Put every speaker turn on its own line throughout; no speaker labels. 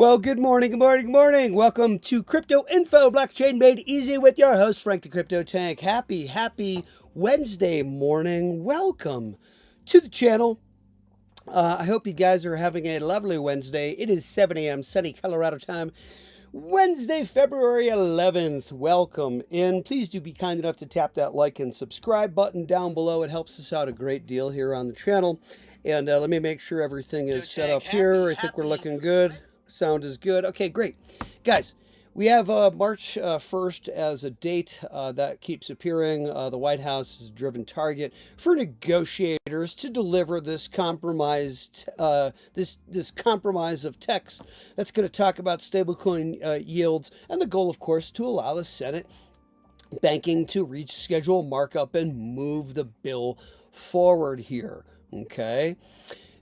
Well, good morning, good morning, good morning. Welcome to Crypto Info, Blockchain Made Easy with your host, Frank the Crypto Tank. Happy Wednesday morning. Welcome to the channel. I hope you guys are having a lovely Wednesday. It is 7 a.m. sunny Colorado time. Wednesday, February 11th. Welcome in. Please do be kind enough to tap that like and subscribe button down below. It helps us out a great deal here on the channel. And let me make sure everything is set up here. I think we're looking good. Sound is good. Okay, great. Guys, we have March 1st as a date that keeps appearing. The White House is a driven target for negotiators to deliver this compromised, this compromise of text that's going to talk about stablecoin yields, and the goal, of course, to allow the Senate banking to reach schedule markup and move the bill forward here. Okay.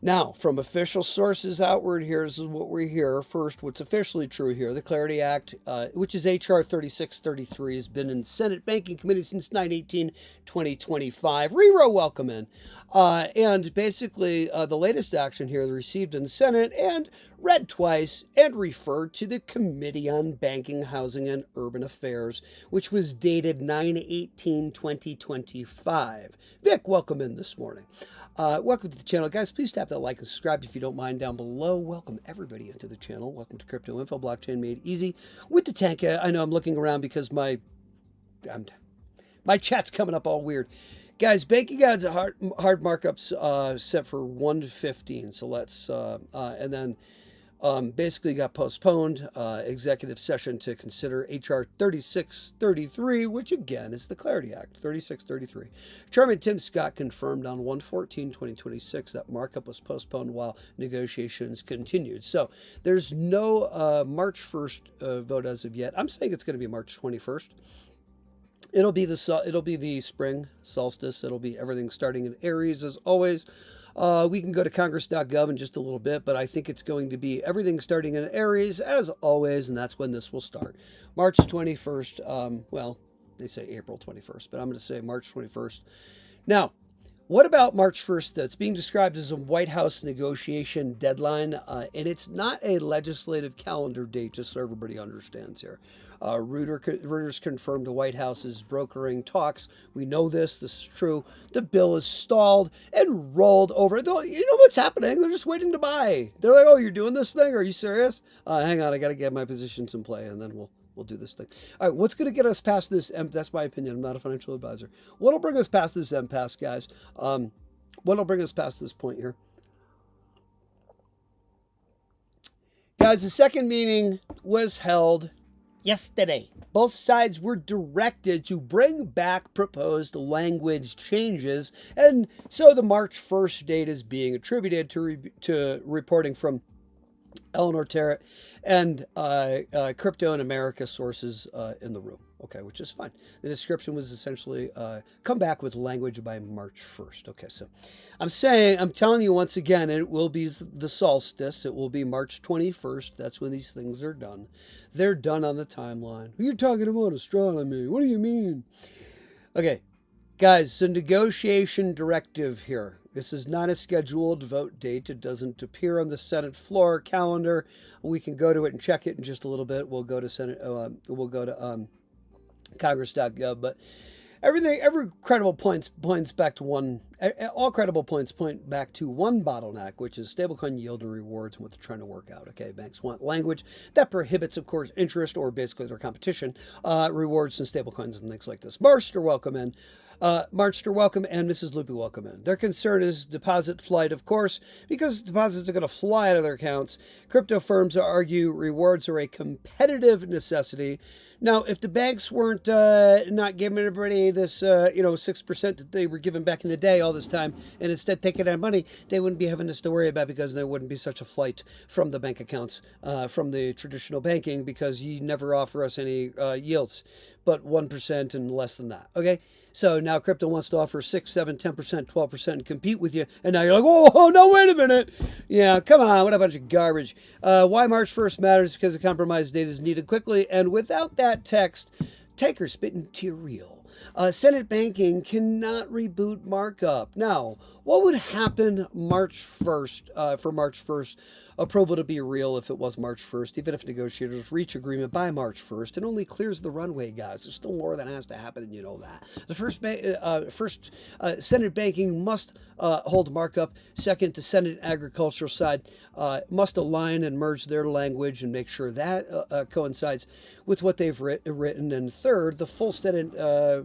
Now, from official sources outward here, this is what we hear. First, what's officially true here. The Clarity Act, which is H.R. 3633, has been in Senate Banking Committee since 9/18/2025. Rero, welcome in. And basically, the latest action here received in the Senate and read twice and referred to the Committee on Banking, Housing, and Urban Affairs, which was dated 9/18/2025. Vic, welcome in this morning. Welcome to the channel. Guys, please tap that like and subscribe if you don't mind down below. Welcome everybody into the channel. Welcome to Crypto Info, Blockchain Made Easy with the Tank. I know I'm looking around because my chat's coming up all weird. Guys, banking odds hard markups set for 1:15. So let's, and then basically got postponed, executive session to consider H.R. 3633, which again is the Clarity Act, 3633. Chairman Tim Scott confirmed on 1/14/2026 that markup was postponed while negotiations continued. So there's no March 1st vote as of yet. I'm saying it's going to be March 21st. It'll be the spring solstice. It'll be everything starting in Aries as always. We can go to Congress.gov in just a little bit, but I think it's going to be everything starting in Aries as always, and that's when this will start. March 21st, well, they say April 21st, but I'm going to say March 21st. Now, what about March 1st? That's being described as a White House negotiation deadline, and it's not a legislative calendar date, just so everybody understands here. Reuters confirmed the White House is brokering talks. We know this is true. The bill is stalled and rolled over. You know what's happening? They're just waiting to buy. They're like, oh, you're doing this thing? Are you serious? Hang on, I got to get my positions in play, and then we'll do this thing. All right, what's going to get us past this? That's my opinion. I'm not a financial advisor. What'll bring us past this impasse, guys? What'll bring us past this point here? Guys, the second meeting was held yesterday. Both sides were directed to bring back proposed language changes, and so the March 1st date is being attributed to reporting from Eleanor Terrett and Crypto in America sources in the room. Okay, which is fine. The description was essentially come back with language by March 1st. Okay, so I'm telling you once again, it will be the solstice. It will be March 21st. That's when these things are done. They're done on the timeline. You're talking about astronomy. What do you mean? Okay, guys, the negotiation directive here. This is not a scheduled vote date. It doesn't appear on the Senate floor calendar. We can go to it and check it in just a little bit. We'll go to Senate. We'll go to Congress.gov. But every credible points back to one. All credible points point back to one bottleneck, which is stablecoin yield and rewards and what they're trying to work out. Okay, banks want language that prohibits, of course, interest or basically their competition, rewards and stablecoins and things like this. Marster, welcome in. Marchster, welcome, and Mrs. Loopy, welcome in. Their concern is deposit flight, of course, because deposits are going to fly out of their accounts. Crypto firms argue rewards are a competitive necessity. Now, if the banks weren't not giving everybody this, 6% that they were giving back in the day all this time, and instead taking that money, they wouldn't be having this to worry about because there wouldn't be such a flight from the bank accounts, from the traditional banking, because you never offer us any yields, but 1% and less than that. Okay. So now crypto wants to offer 6, 7, 10%, 12% and compete with you. And now you're like, oh, no, wait a minute. Yeah, come on. What a bunch of garbage. Why March 1st matters because the compromise date is needed quickly. And without that text, takers spit into your reel. Senate banking cannot reboot markup. Now, what would happen March 1st, for March 1st? Approval to be real if it was March 1st, even if negotiators reach agreement by March 1st. It only clears the runway, guys. There's still more that has to happen, and you know that. The first Senate banking must hold markup. Second, the Senate agricultural side must align and merge their language and make sure that coincides with what they've written. And third, the full Senate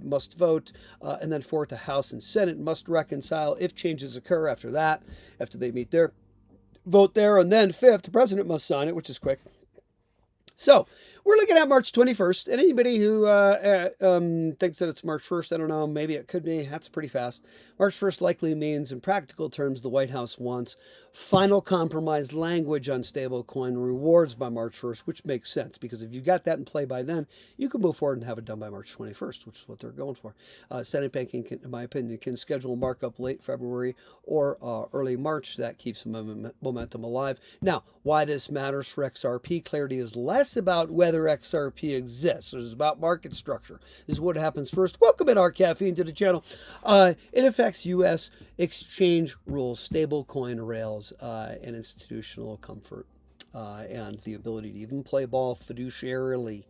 must vote. And then fourth, the House and Senate must reconcile if changes occur after that, after they meet their vote there. And then fifth, the president must sign it, which is quick. So we're looking at March 21st. And anybody who thinks that it's March 1st, I don't know, maybe it could be. That's pretty fast. March 1st likely means, in practical terms, the White House wants final compromise language on stablecoin rewards by March 1st, which makes sense because if you've got that in play by then, you can move forward and have it done by March 21st, which is what they're going for. Senate banking, in my opinion, can schedule markup late February or early March. That keeps momentum alive. Now, why this matters for XRP, clarity is less about whether XRP exists. It's about market structure. This is what happens first. Welcome in, our caffeine, to the channel. It affects U.S. exchange rules, stablecoin rails, and institutional comfort, and the ability to even play ball fiduciarily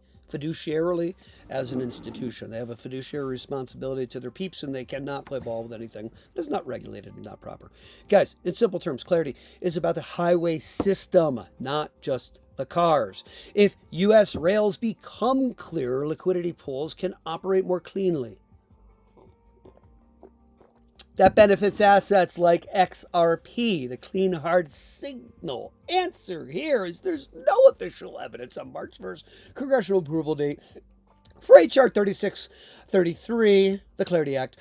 as an institution. They have a fiduciary responsibility to their peeps, and they cannot play ball with anything that's not regulated and not proper. Guys, in simple terms, clarity is about the highway system, not just the cars. If U.S. rails become clearer, liquidity pools can operate more cleanly. That benefits assets like XRP, the clean hard signal. Answer here is there's no official evidence on March 1st congressional approval date for H.R. 3633, the Clarity Act.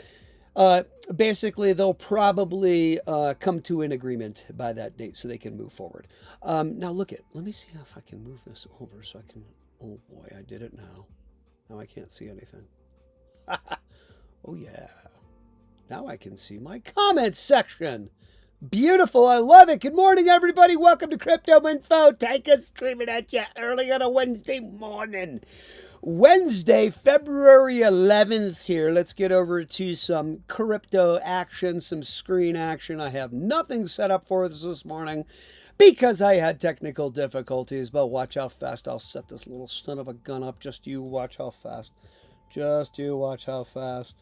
Basically, they'll probably come to an agreement by that date so they can move forward. Now look let me see if I can move this over so I can, oh boy, I did it now. Now I can't see anything. Oh yeah. Now I can see my comments section. Beautiful. I love it. Good morning, everybody. Welcome to Crypto Info. Tanka screaming at you early on a Wednesday morning. Wednesday, February 11th here. Let's get over to some crypto action, some screen action. I have nothing set up for this morning because I had technical difficulties, but watch how fast I'll set this little son of a gun up. Just you watch how fast. Just you watch how fast.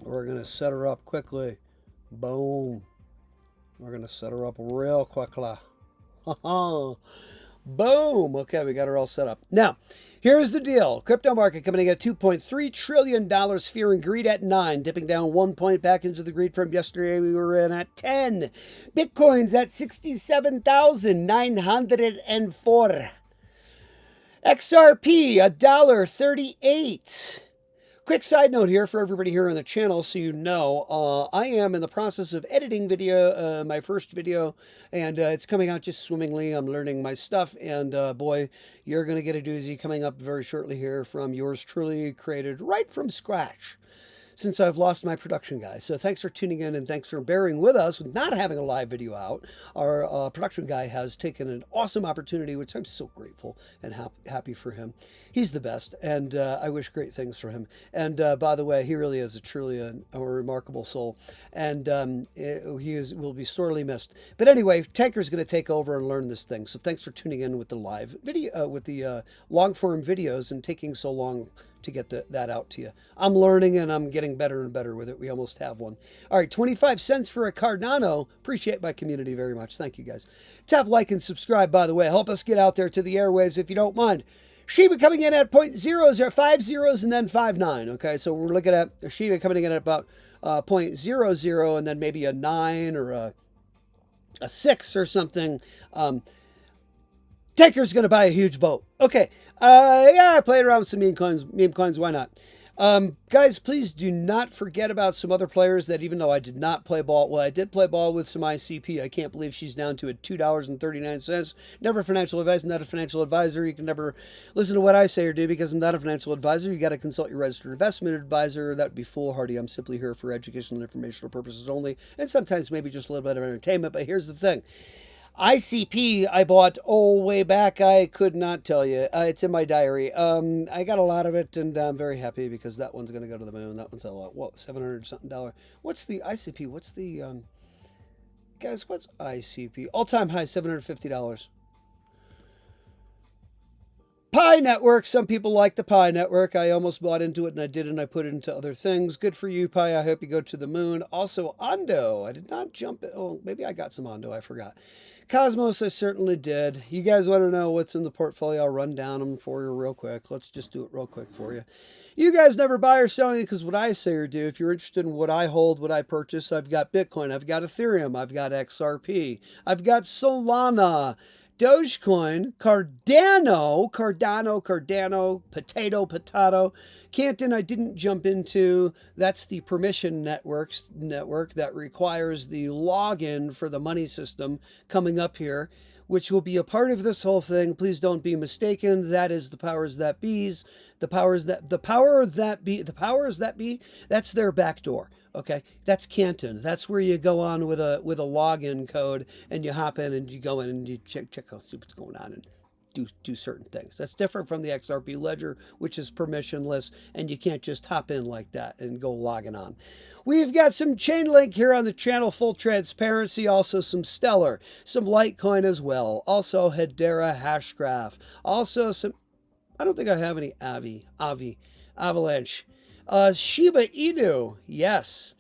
We're going to set her up quickly. Boom. We're going to set her up real quickly. Boom. Okay, we got her all set up. Now, here's the deal. Crypto market coming in at $2.3 trillion. Fear and greed at 9. Dipping down 1 point back into the greed from yesterday. We were in at 10. Bitcoin's at 67,904. XRP, $1.38. Quick side note here for everybody here on the channel so you know, I am in the process of editing my first video, and it's coming out just swimmingly. I'm learning my stuff, and boy, you're going to get a doozy coming up very shortly here from yours truly, created right from scratch since I've lost my production guy. So thanks for tuning in, and thanks for bearing with us with not having a live video out. Our production guy has taken an awesome opportunity, which I'm so grateful and happy for him. He's the best, and I wish great things for him. And by the way, he really is truly a remarkable soul, and will be sorely missed. But anyway, Tanker's going to take over and learn this thing. So thanks for tuning in with the live video, with the long form videos, and taking so long to get that out to you. I'm learning, and I'm getting better and better with it. We almost have one. All right, 25 cents for a Cardano. Appreciate my community very much. Thank you, guys. Tap like and subscribe, by the way. Help us get out there to the airwaves if you don't mind. Shiba coming in at 0.00, 5 zeros, and then 5.9. Okay, so we're looking at Shiba coming in at about 0.00, and then maybe a 9 or a 6 or something. Taker's going to buy a huge boat. Okay. Yeah, I played around with some meme coins. Why not? Guys, please do not forget about some other players that, even though I did not play ball, well, I did play ball with some ICP. I can't believe she's down to at $2.39. Never a financial advisor. I'm not a financial advisor. You can never listen to what I say or do because I'm not a financial advisor. You got to consult your registered investment advisor. That would be foolhardy. I'm simply here for educational and informational purposes only, and sometimes maybe just a little bit of entertainment. But here's the thing. ICP I bought way back. I could not tell you. It's in my diary. I got a lot of it, and I'm very happy because that one's going to go to the moon. That one's a lot. What, $700 something dollar? What's the ICP? What's the guys? What's ICP? All time high $750. Pi Network. Some people like the Pi Network. I almost bought into it and I didn't. I put it into other things. Good for you, Pi. I hope you go to the moon. Also, Ondo. I did not jump. Oh, maybe I got some Ondo. I forgot. Cosmos, I certainly did. You guys want to know what's in the portfolio? I'll run down them for you real quick. Let's just do it real quick for you. You guys never buy or sell anything because what I say or do, if you're interested in what I hold, what I purchase, I've got Bitcoin, I've got Ethereum, I've got XRP, I've got Solana, Dogecoin, Cardano, potato. Canton, I didn't jump into. That's the permission network that requires the login for the money system coming up here, which will be a part of this whole thing. Please don't be mistaken. That is the powers that be's. The powers that be. That's their backdoor. Okay, that's Canton. That's where you go on with a login code and you hop in and you go in and you check out, see what's going on and do certain things. That's different from the XRP ledger, which is permissionless, and you can't just hop in like that and go logging on. We've got some Chainlink here on the channel, full transparency, also some Stellar, some Litecoin as well, also Hedera Hashgraph, also some, I don't think I have any Avalanche, Shiba Inu, yes,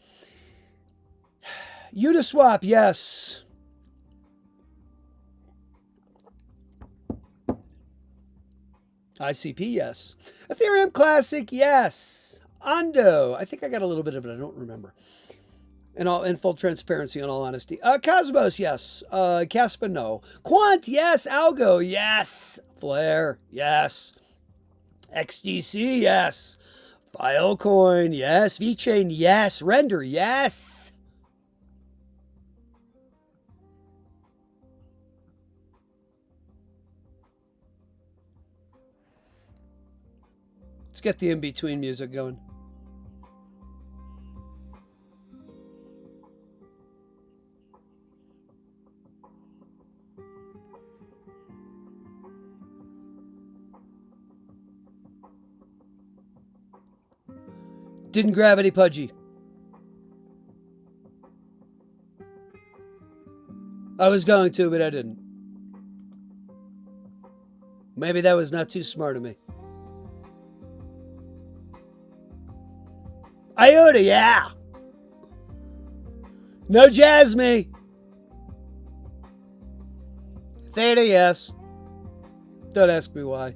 Uniswap, yes, ICP, yes. Ethereum Classic, yes. Ondo, I think I got a little bit of it. I don't remember. In full transparency, in all honesty. Cosmos, yes. Caspa, no. Quant, yes. Algo, yes. Flare, yes. XDC, yes. Filecoin, yes. VeChain, yes. Render, yes. Let's get the in-between music going. Didn't grab any pudgy. I was going to, but I didn't. Maybe that was not too smart of me. IOTA, yeah. No Jasmine. Theta, yes. Don't ask me why.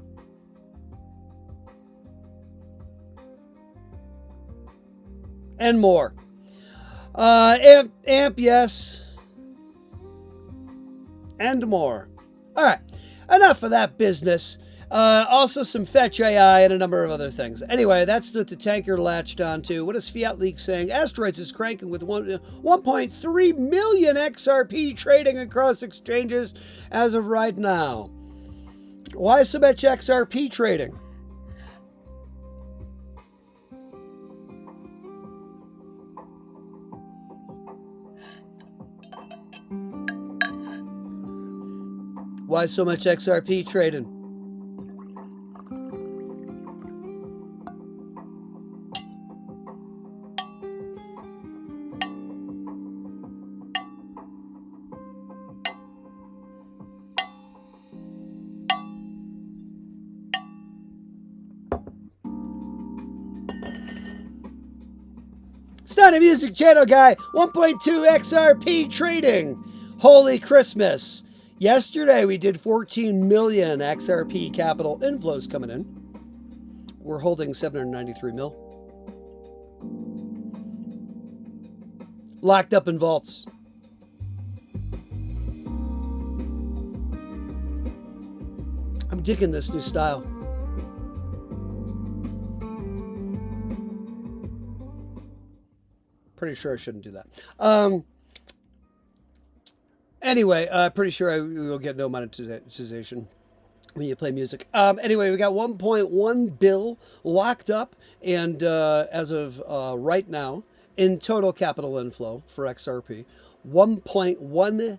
And more. Amp, yes. And more. All right. Enough of that business. Also some Fetch AI and a number of other things. Anyway, that's what the tanker latched onto. What is Fiat Leak saying? Asteroids is cranking with 1.3 million XRP trading across exchanges as of right now. Why so much XRP trading? Why so much XRP trading? It's not a music channel, guy. 1.2 XRP trading. Holy Christmas. Yesterday, we did 14 million XRP capital inflows coming in. We're holding 793 mil. Locked up in vaults. I'm digging this new style. Pretty sure I shouldn't do that. Anyway, pretty sure we will get no monetization when you play music. Anyway, we got 1.1 bill locked up, and as of right now, in total capital inflow for XRP, 1.1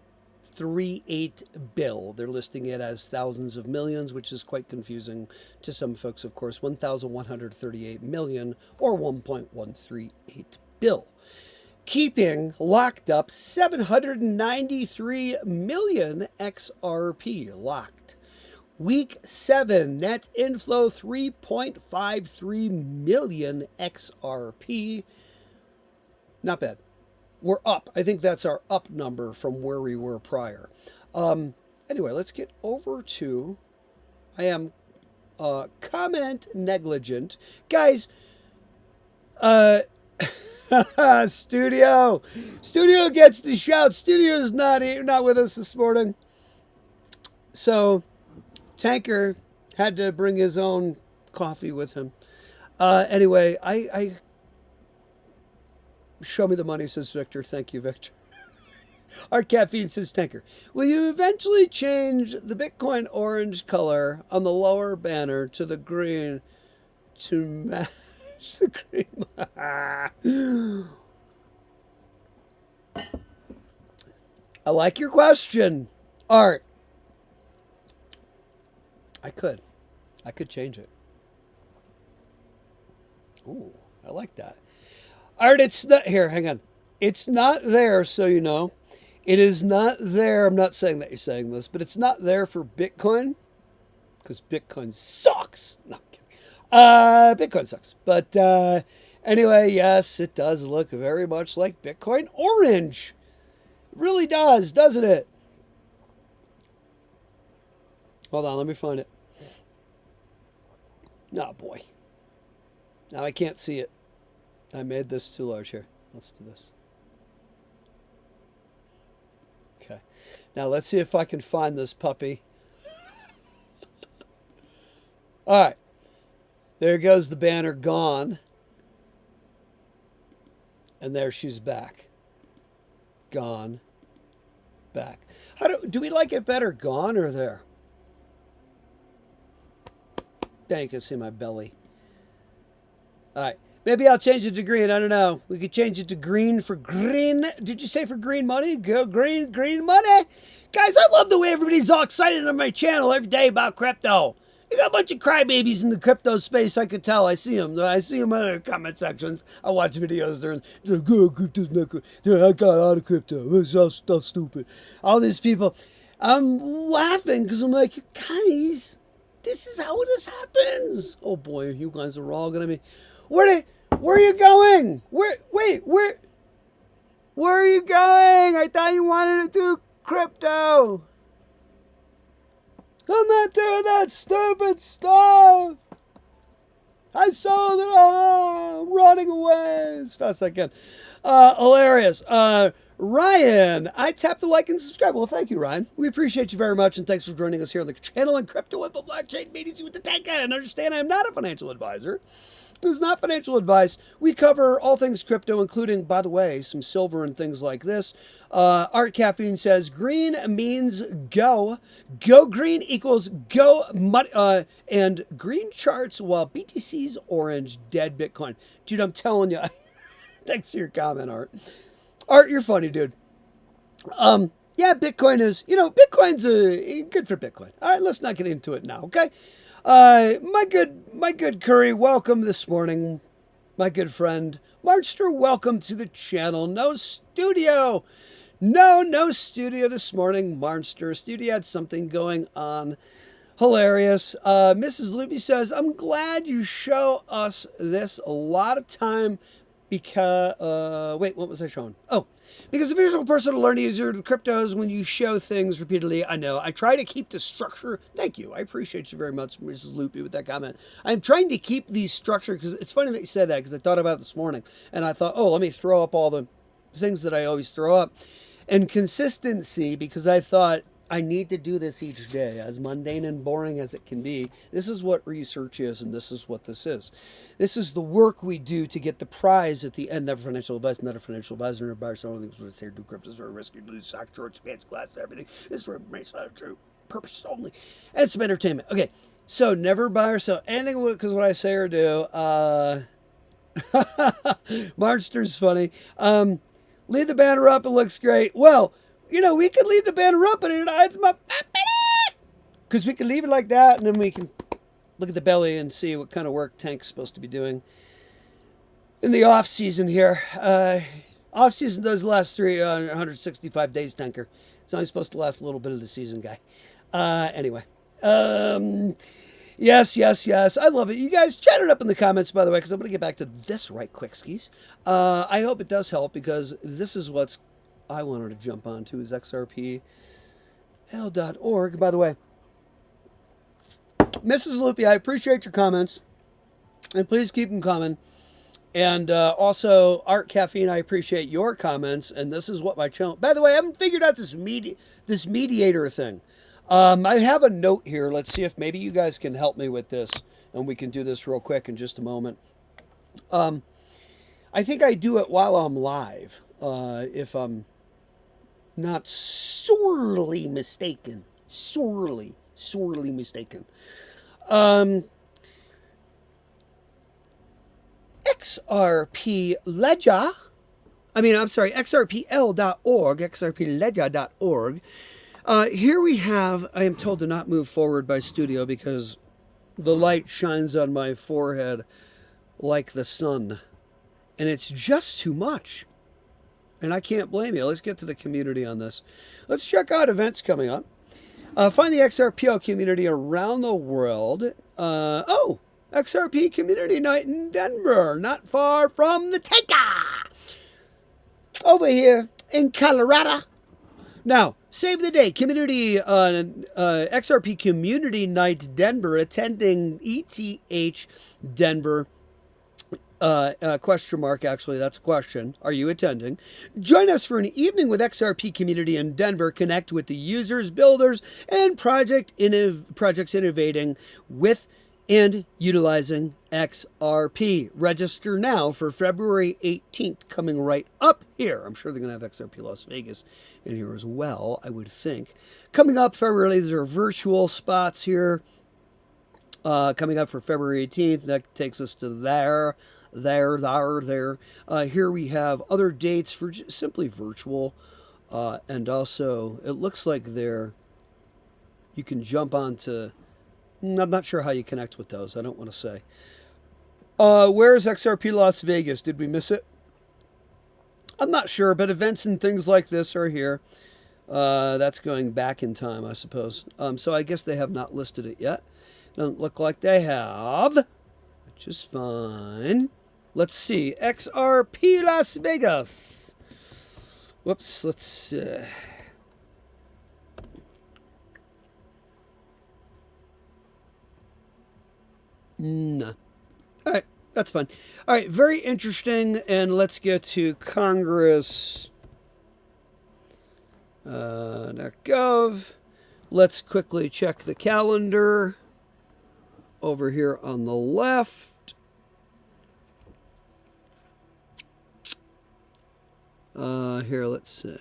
1.38 bill. They're listing it as thousands of millions, which is quite confusing to some folks, of course. 1,138 million or 1.138 bill. Keeping locked up 793 million XRP locked. Week 7 net inflow 3.53 million XRP. Not bad. We're up. I think that's our up number from where we were prior. Anyway, let's get over to, I am comment negligent. Guys, Studio gets the shout. Studio's not with us this morning. So Tanker had to bring his own coffee with him. Anyway, I show me the money, says Victor. Thank you, Victor. Our caffeine, says Tanker. Will you eventually change the Bitcoin orange color on the lower banner to the green to match the green? I like your question, Art. I could change it. Ooh, I like that. Art, it's not here. Hang on. It's not there, so you know. It is not there. I'm not saying that you're saying this, but it's not there for Bitcoin because Bitcoin sucks. No, I'm kidding. Bitcoin sucks. But anyway, yes, it does look very much like Bitcoin orange. It really does, doesn't it? Hold on, let me find it. Oh, boy. Now I can't see it. I made this too large here. Let's do this. Okay. Now let's see if I can find this puppy. All right. There goes the banner gone. And there she's back. Gone. Back. Do we like it better gone or there? There you can see my belly. All right. Maybe I'll change it to green. I don't know. We could change it to green for green. Did you say for green money? Go green money. Guys, I love the way everybody's all excited on my channel every day about crypto. You got a bunch of crybabies in the crypto space, I could tell. I see them. I see them in the comment sections. I watch videos. They're good. Crypto's not good. I got out of crypto. It's all stuff stupid. All these people. I'm laughing because I'm like, guys, this is how this happens. Oh, boy, you guys are all going to be... Where are you going? Where are you going? I thought you wanted to do crypto. I'm not doing that stupid stuff. I saw that. I'm running away as fast as I can. Hilarious. Ryan, I tapped the like and subscribe. Well, thank you, Ryan. We appreciate you very much, and thanks for joining us here on the channel and Crypto Info Blockchain Meetings with the Tanka. And understand, I am not a financial advisor. This is not financial advice. We cover all things crypto, including, by the way, some silver and things like this. Art Caffeine says, green means go. Go green equals go money. And green charts while BTC's orange, dead Bitcoin. Dude, I'm telling you. Thanks for your comment, Art. Art, you're funny, dude. Yeah, Bitcoin is, Bitcoin's good for Bitcoin. All right, let's not get into it now, okay? My good Curry, welcome this morning. My good friend Markster, welcome to the channel. No studio this morning. Markster studio had something going on. Hilarious. Mrs. Luby says, I'm glad you show us this a lot of time because, wait, what was I showing? Oh, because the visual person to learn easier to cryptos when you show things repeatedly. I know. I try to keep the structure. Thank you. I appreciate you very much, Mrs. Loopy, with that comment. I'm trying to keep the structure because it's funny that you said that because I thought about it this morning and I thought, oh, let me throw up all the things that I always throw up. And consistency, because I thought I need to do this each day, as mundane and boring as it can be. This is what research is, and this is what this is. This is the work we do to get the prize at the end. Never financial advice, not a financial advisor, or buyer, so only things what I say, do crypto is very risky, do stock, shorts, pants, glass, everything. This is for information, not true purpose only, and some entertainment. Okay, so never buy or sell anything because what I say or do. Markster's funny. Leave the banner up. It looks great. Well, we could leave the banner up and it hides my belly. Because we can leave it like that, and then we can look at the belly and see what kind of work Tank's supposed to be doing in the off season here. Off season does last 365 days, Tanker. It's only supposed to last a little bit of the season, guy. Anyway. Yes. I love it. You guys chat it up in the comments, by the way, because I'm going to get back to this right quick, skis. I hope it does help, because this is what's I wanted to jump onto is xrpl.org. By the way, Mrs. Loopy, I appreciate your comments, and please keep them coming. And also, Art Caffeine, I appreciate your comments, and this is what my channel... By the way, I haven't figured out this mediator thing. I have a note here. Let's see if maybe you guys can help me with this, and we can do this real quick in just a moment. I think I do it while I'm live, if I'm not sorely mistaken. Sorely mistaken. XRP Ledger. XRPL.org, XRPledger.org. Here we have, I am told to not move forward by studio because the light shines on my forehead like the sun. And it's just too much. And I can't blame you. Let's get to the community on this. Let's check out events coming up. Find the XRPL community around the world. XRP Community Night in Denver, not far from the Taker. Over here in Colorado. Now, save the day. XRP Community Night Denver, attending ETH Denver. Question mark, actually, that's a question. Are you attending? Join us for an evening with XRP community in Denver. Connect with the users, builders, and projects innovating with and utilizing XRP. Register now for February 18th, coming right up here. I'm sure they're going to have XRP Las Vegas in here as well, I would think. Coming up February, these are virtual spots here. Coming up for February 18th, that takes us to there. Here we have other dates for simply virtual. And also, it looks like you can jump onto... I'm not sure how you connect with those. I don't want to say. Where's XRP Las Vegas? Did we miss it? I'm not sure, but events and things like this are here. That's going back in time, I suppose. So I guess they have not listed it yet. Doesn't look like they have, which is fine. Let's see. XRP Las Vegas. Whoops, let's see. No. All right, that's fine. All right, very interesting. And let's get to Congress.gov. Let's quickly check the calendar over here on the left. Here, let's see.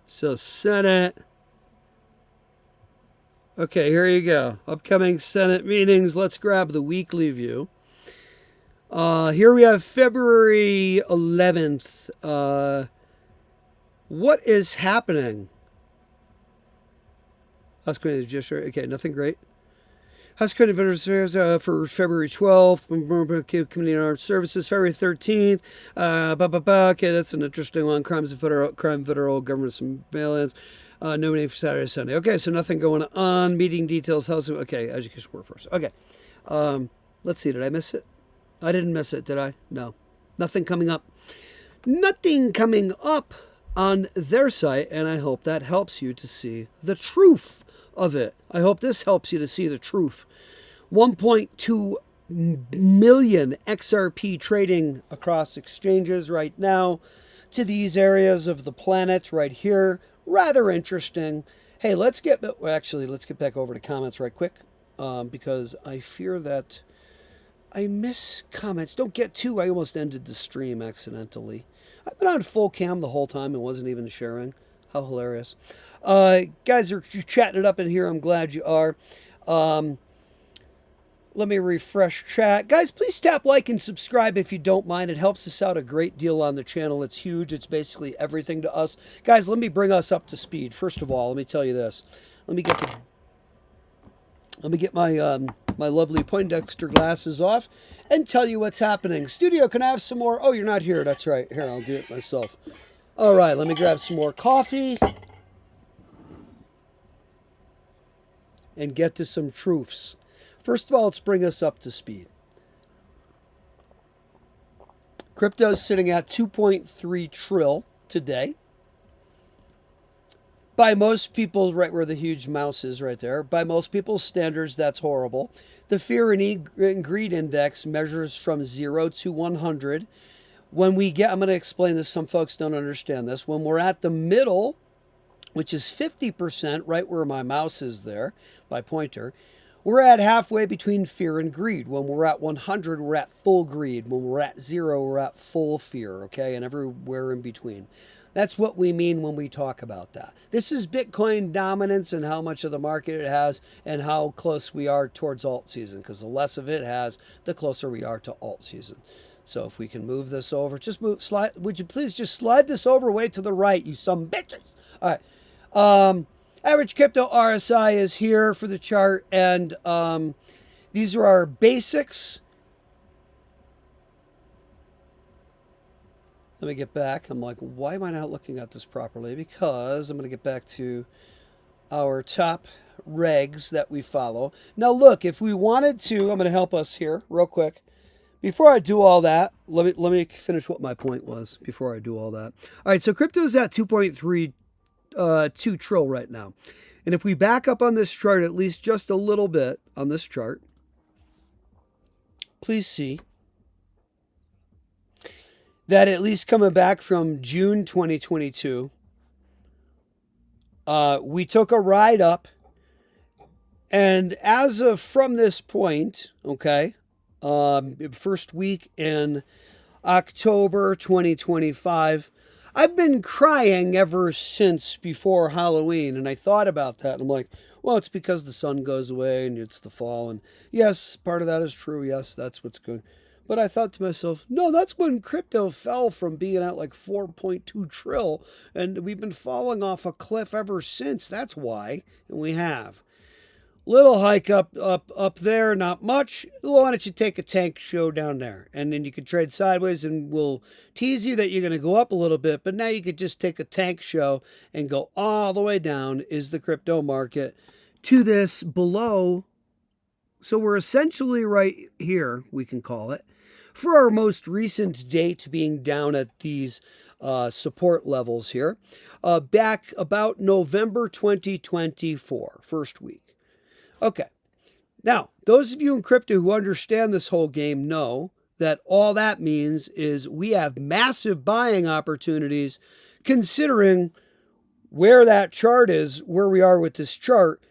So, Senate. Okay, here you go. Upcoming Senate meetings. Let's grab the weekly view. Here we have February 11th. What is happening? House Committee Judiciary. Okay, nothing great. House Committee of Veterans Affairs for February 12th. Committee on Armed Services, February 13th. Okay, that's an interesting one. Crime federal government surveillance. Nominating for Saturday, Sunday. Okay, so nothing going on. Meeting details. House. Okay, education workforce. Okay. Let's see. Did I miss it? I didn't miss it, did I? No. Nothing coming up. Nothing coming up on their site, and I hope that helps you to see the truth of it. I hope this helps you to see the truth. 1.2 million XRP trading across exchanges right now to these areas of the planet right here. Rather interesting. Hey, let's get back over to comments right quick, because I fear that I miss comments. Don't get too. I almost ended the stream accidentally. I've been on full cam the whole time and wasn't even sharing. How hilarious. Guys, you're chatting it up in here. I'm glad you are. Let me refresh chat. Guys, please tap like and subscribe if you don't mind. It helps us out a great deal on the channel. It's huge. It's basically everything to us. Guys, let me bring us up to speed. First of all, let me tell you this. Let me get my my lovely Poindexter glasses off and tell you what's happening. Studio, can I have some more? Oh, you're not here. That's right. Here, I'll do it myself. All right, let me grab some more coffee and get to some truths. First of all, let's bring us up to speed. Crypto's sitting at 2.3 trill today. By most people's, right where the huge mouse is right there, by most people's standards, that's horrible. The fear and greed index measures from 0 to 100. When we get, I'm going to explain this, some folks don't understand this. When we're at the middle, which is 50%, right where my mouse is there, my pointer, we're at halfway between fear and greed. When we're at 100, we're at full greed. When we're at 0, we're at full fear, okay? And everywhere in between. That's what we mean when we talk about that. This is Bitcoin dominance and how much of the market it has and how close we are towards alt season, because the less of it has, the closer we are to alt season. So if we can move this over, just slide. Would you please just slide this over way to the right, you some bitches? All right. Average crypto RSI is here for the chart, and these are our basics. Let me get back. I'm like, why am I not looking at this properly? Because I'm going to get back to our top regs that we follow. Now, look, if we wanted to, I'm going to help us here real quick. Before I do all that, let me finish what my point was before I do all that. All right, so crypto's at 2.32 trill right now. And if we back up on this chart at least just a little bit on this chart, please see that at least coming back from June 2022, we took a ride up. And as of from this point, okay, first week in October 2025, I've been crying ever since before Halloween. And I thought about that. And I'm like, well, it's because the sun goes away and it's the fall. And yes, part of that is true. Yes, that's what's good. But I thought to myself, no, that's when crypto fell from being at like 4.2 trill. And we've been falling off a cliff ever since. That's why. And we have. Little hike up there, not much. Why don't you take a tank show down there? And then you could trade sideways and we'll tease you that you're going to go up a little bit. But now you could just take a tank show and go all the way down is the crypto market to this below. So we're essentially right here, we can call it, for our most recent date being down at these support levels here. Back about November 2024, first week. Okay, now, those of you in crypto who understand this whole game know that all that means is we have massive buying opportunities considering where that chart is, where we are with this chart,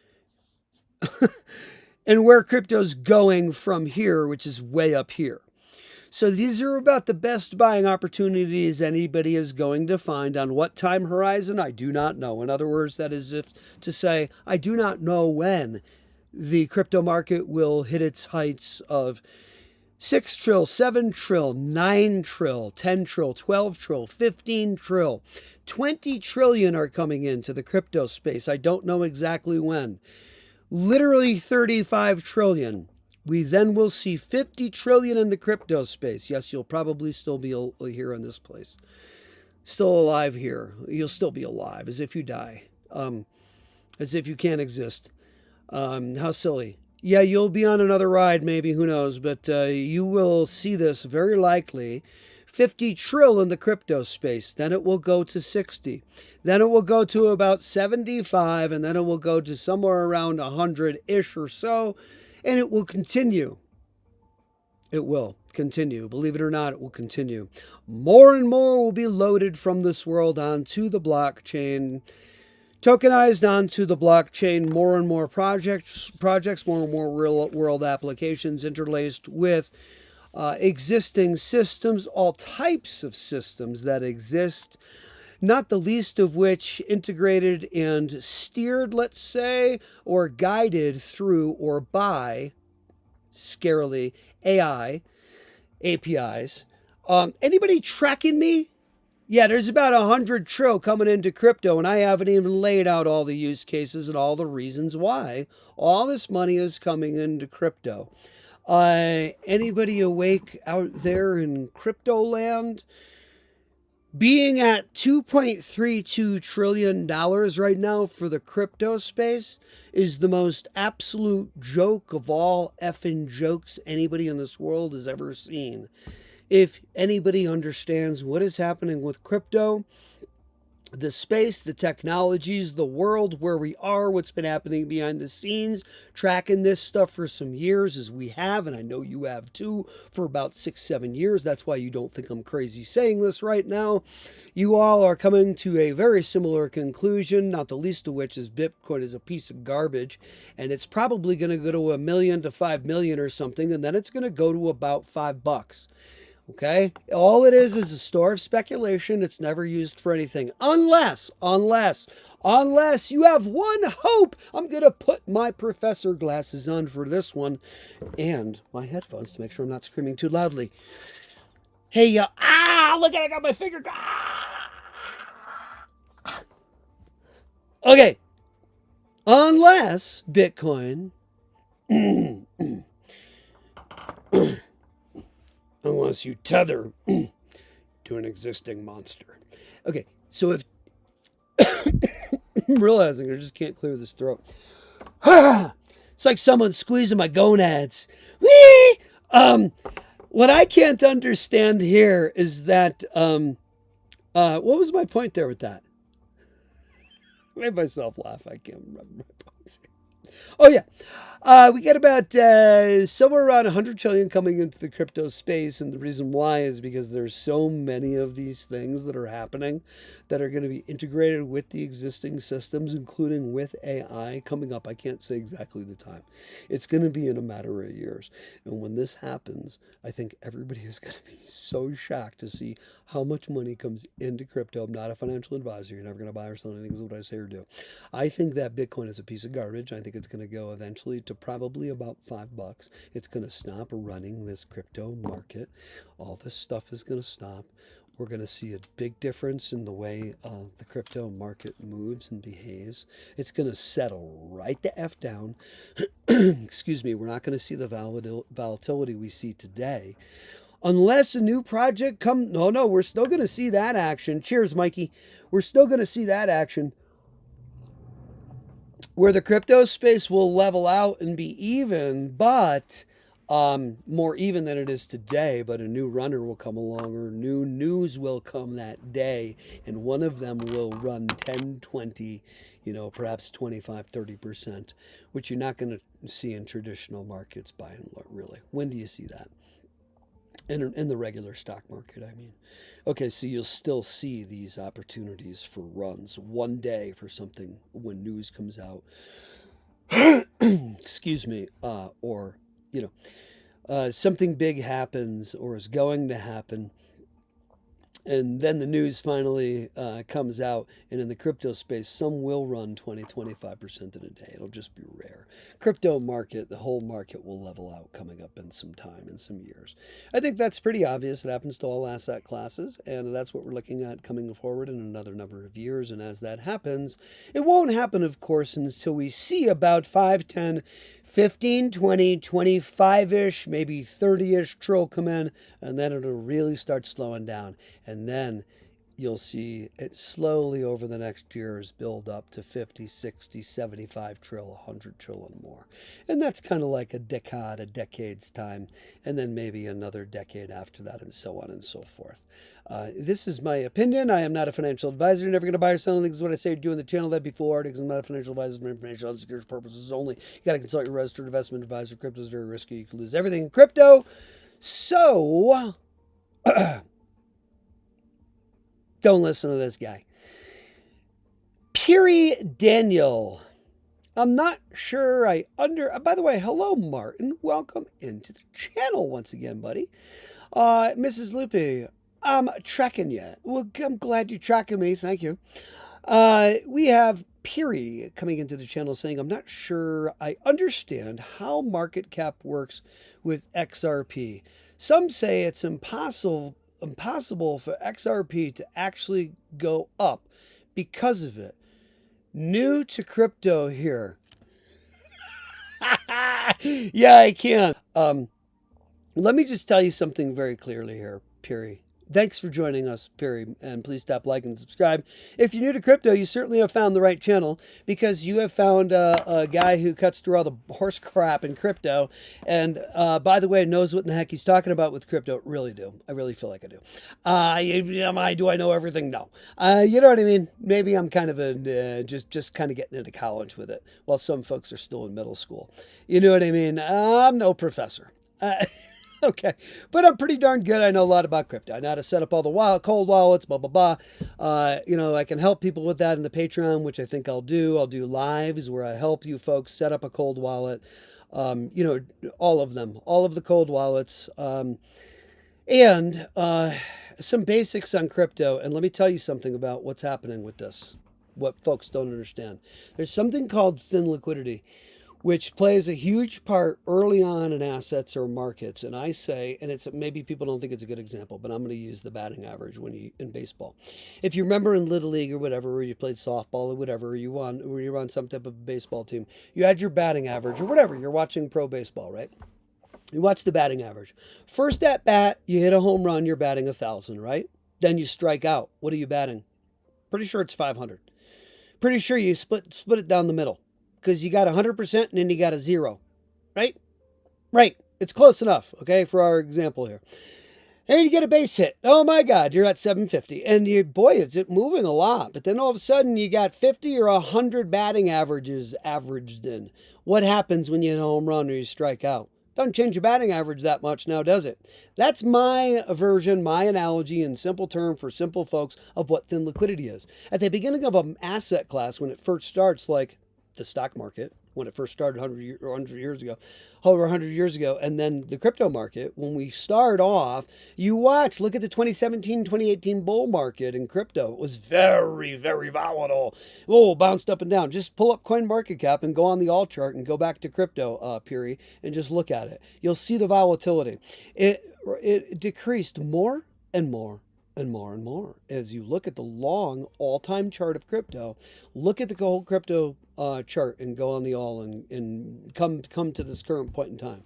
and where crypto's going from here, which is way up here. So these are about the best buying opportunities anybody is going to find. On what time horizon, I do not know. In other words, that is if to say, I do not know when the crypto market will hit its heights of 6 trill, 7 trill, 9 trill, 10 trill, 12 trill, 15 trill. 20 trillion are coming into the crypto space. I don't know exactly when. Literally 35 trillion. We then will see 50 trillion in the crypto space. Yes, you'll probably still be here in this place. Still alive here. You'll still be alive, as if you die. As if you can't exist. How silly. Yeah, you'll be on another ride, maybe, who knows, but you will see this very likely. 50 trill in the crypto space, then it will go to 60. Then it will go to about 75, and then it will go to somewhere around 100-ish or so, and it will continue. It will continue. Believe it or not, it will continue. More and more will be loaded from this world onto the blockchain, tokenized onto the blockchain, more and more projects, more and more real world applications interlaced with existing systems, all types of systems that exist, not the least of which integrated and steered, let's say, or guided through or by scarily AI APIs. Anybody tracking me? Yeah, there's about 100 trill coming into crypto, and I haven't even laid out all the use cases and all the reasons why all this money is coming into crypto. Anybody awake out there in crypto land? Being at $2.32 trillion right now for the crypto space is the most absolute joke of all effing jokes anybody in this world has ever seen. If anybody understands what is happening with crypto, the space, the technologies, the world where we are, what's been happening behind the scenes, tracking this stuff for some years as we have, and I know you have too, for about 6-7 years. That's why you don't think I'm crazy saying this right now. You all are coming to a very similar conclusion, not the least of which is Bitcoin is a piece of garbage, and it's probably going to go to $1 million to $5 million or something, and then it's going to go to about $5. Okay? All it is a store of speculation. It's never used for anything. Unless you have one hope. I'm going to put my professor glasses on for this one and my headphones to make sure I'm not screaming too loudly. Hey, look at I got my finger. Okay. Unless Bitcoin unless you tether to an existing monster. Okay, so if I'm realizing I just can't clear this throat. It's like someone squeezing my gonads. Whee! What I can't understand here is that what was my point there with that? I made myself laugh. I can't remember my points here. Oh yeah. We get about somewhere around 100 trillion coming into the crypto space, and the reason why is because there's so many of these things that are happening that are going to be integrated with the existing systems, including with AI coming up. I can't say exactly the time. It's going to be in a matter of years. And when this happens, I think everybody is going to be so shocked to see how much money comes into crypto. I'm not a financial advisor. You're never going to buy or sell anything is what I say or do. I think that Bitcoin is a piece of garbage. I think it's going to go eventually to probably about $5. It's going to stop running this crypto market. All this stuff is going to stop. We're going to see a big difference in the way the crypto market moves and behaves. It's going to settle right the F down. Excuse me. We're not going to see the volatility we see today. Unless a new project comes. No, we're still going to see that action. Cheers, Mikey. We're still going to see that action where the crypto space will level out and be even, but more even than it is today. But a new runner will come along, or new news will come that day, and one of them will run 10, 20, perhaps 25, 30%, which you're not going to see in traditional markets by and large, really. When do you see that? In the regular stock market, I mean. Okay, so you'll still see these opportunities for runs one day for something when news comes out. Excuse me, or, something big happens or is going to happen. And then the news finally comes out, and in the crypto space, some will run 20, 25% in a day. It'll just be rare. Crypto market, the whole market will level out coming up in some time, in some years. I think that's pretty obvious. It happens to all asset classes, and that's what we're looking at coming forward in another number of years. And as that happens, it won't happen, of course, until we see about 5, 10, 15, 20, 25-ish, maybe 30-ish trill come in, and then it'll really start slowing down. And then you'll see it slowly over the next years build up to 50, 60, 75 trill, 100 trill and more. And that's kind of like a decade's time, and then maybe another decade after that, and so on and so forth. This is my opinion. I am not a financial advisor. You're never going to buy or sell anything. This is what I say to do in the channel. That before articles. I'm not a financial advisor for information on security purposes only. You got to consult your registered investment advisor. Crypto is very risky. You can lose everything in crypto. So don't listen to this guy. Piri Daniel. I'm not sure by the way, hello, Martin. Welcome into the channel once again, buddy. Mrs. Lupe, I'm tracking you. Well, I'm glad you're tracking me. Thank you. We have Piri coming into the channel saying, I'm not sure I understand how market cap works with XRP. Some say it's impossible for XRP to actually go up because of it. New to crypto here. Yeah, I can. Let me just tell you something very clearly here, Piri. Thanks for joining us, Piri, and please tap like and subscribe. If you're new to crypto, you certainly have found the right channel because you have found a guy who cuts through all the horse crap in crypto and, by the way, knows what in the heck he's talking about with crypto. Really do. I really feel like I do. Do I know everything? No. You know what I mean? Maybe I'm kind of just kind of getting into college with it while some folks are still in middle school. You know what I mean? I'm no professor. Okay, but I'm pretty darn good. I know a lot about crypto. I know how to set up all the cold wallets, blah, blah, blah. I can help people with that in the Patreon, which I think I'll do. I'll do lives where I help you folks set up a cold wallet. All of them, all of the cold wallets. And some basics on crypto. And let me tell you something about what's happening with this, what folks don't understand. There's something called thin liquidity, which plays a huge part early on in assets or markets. And I say, and it's maybe people don't think it's a good example, but I'm going to use the batting average in baseball. If you remember in Little League or whatever, or you played softball or whatever, or you were on some type of baseball team, you had your batting average or whatever. You're watching pro baseball, right? You watch the batting average. First at bat, you hit a home run, you're batting 1,000, right? Then you strike out. What are you batting? Pretty sure it's 500. Pretty sure you split it down the middle, because you got 100% and then you got a 0, right? Right. It's close enough, okay, for our example here. And you get a base hit. Oh my God, you're at 750. And boy, is it moving a lot. But then all of a sudden you got 50 or 100 batting averages averaged in. What happens when you hit a home run or you strike out? Doesn't change your batting average that much now, does it? That's my version, my analogy in simple term for simple folks of what thin liquidity is. At the beginning of an asset class, when it first starts, like the stock market, when it first started 100 years ago, over 100 years ago, and then the crypto market, when we start off, look at the 2017, 2018 bull market in crypto. It was very, very volatile. Oh, bounced up and down. Just pull up CoinMarketCap and go on the alt chart and go back to crypto, Piri, and just look at it. You'll see the volatility. It decreased more and more and more and more as you look at the long all-time chart of crypto. Look at the whole crypto chart and go on the all and come to this current point in time,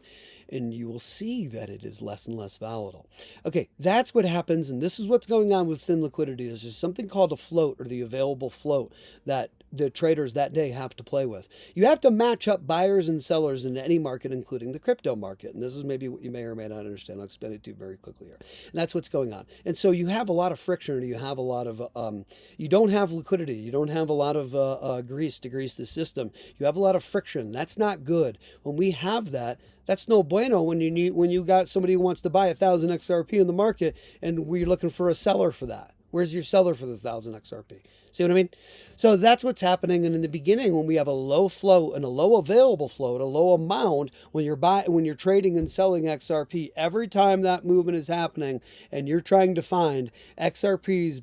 and you will see that it is less and less volatile. Okay, that's what happens, and this is what's going on with thin liquidity. Is there's something called a float, or the available float, that the traders that day have to play with. You have to match up buyers and sellers in any market, including the crypto market. And this is maybe what you may or may not understand. I'll explain it to you very quickly here. And that's what's going on. And so you have a lot of friction, or you have a lot of, you don't have liquidity. You don't have a lot of grease to grease the system. You have a lot of friction. That's not good. When we have that, that's no bueno when you got somebody who wants to buy 1,000 XRP in the market and we're looking for a seller for that. Where's your seller for the 1,000 XRP? See what I mean? So that's what's happening. And in the beginning, when we have a low float and a low available float, a low amount, when you're trading and selling XRP, every time that movement is happening and you're trying to find XRP's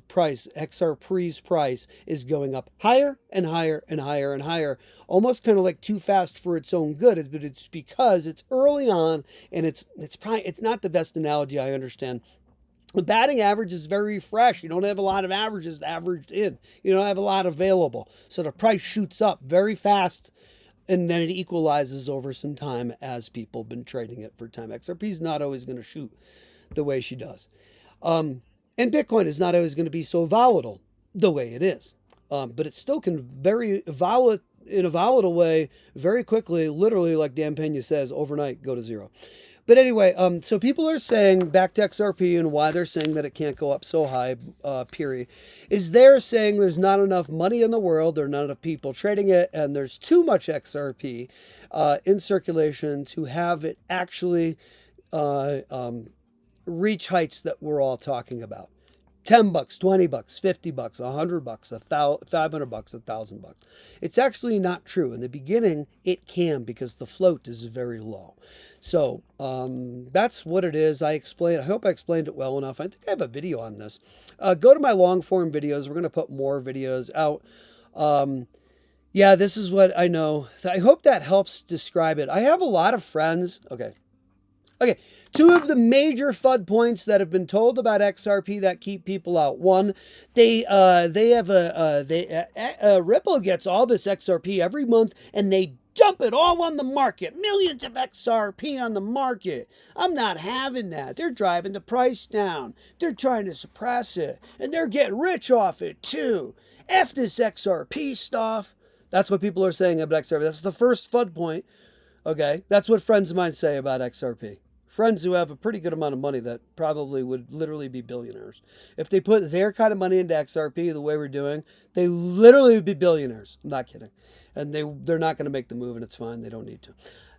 price is going up higher and higher and higher and higher, almost kind of like too fast for its own good. But it's because it's early on, and it's not the best analogy, I understand. The batting average is very fresh. You don't have a lot of averages averaged in. You don't have a lot available. So the price shoots up very fast, and then it equalizes over some time as people have been trading it for time. XRP is not always going to shoot the way she does. And Bitcoin is not always going to be so volatile the way it is. But it still can in a volatile way very quickly, literally, like Dan Pena says, overnight go to zero. But anyway, so people are saying, back to XRP and why they're saying that it can't go up so high, period, is they're saying there's not enough money in the world, there are not enough people trading it, and there's too much XRP in circulation to have it actually reach heights that we're all talking about. $10, $20, $50, $100, $500, $1,000. It's actually not true. In the beginning, it can because the float is very low. So that's what it is. I hope I explained it well enough. I think I have a video on this. Go to my long form videos. We're going to put more videos out. Yeah, this is what I know. So I hope that helps describe it. I have a lot of friends. Okay, two of the major FUD points that have been told about XRP that keep people out. One, Ripple gets all this XRP every month and they dump it all on the market. Millions of XRP on the market. I'm not having that. They're driving the price down. They're trying to suppress it. And they're getting rich off it too. F this XRP stuff. That's what people are saying about XRP. That's the first FUD point. Okay, that's what friends of mine say about XRP. Friends who have a pretty good amount of money that probably would literally be billionaires. If they put their kind of money into XRP the way we're doing, they literally would be billionaires. I'm not kidding. And they're not going to make the move, and it's fine. They don't need to.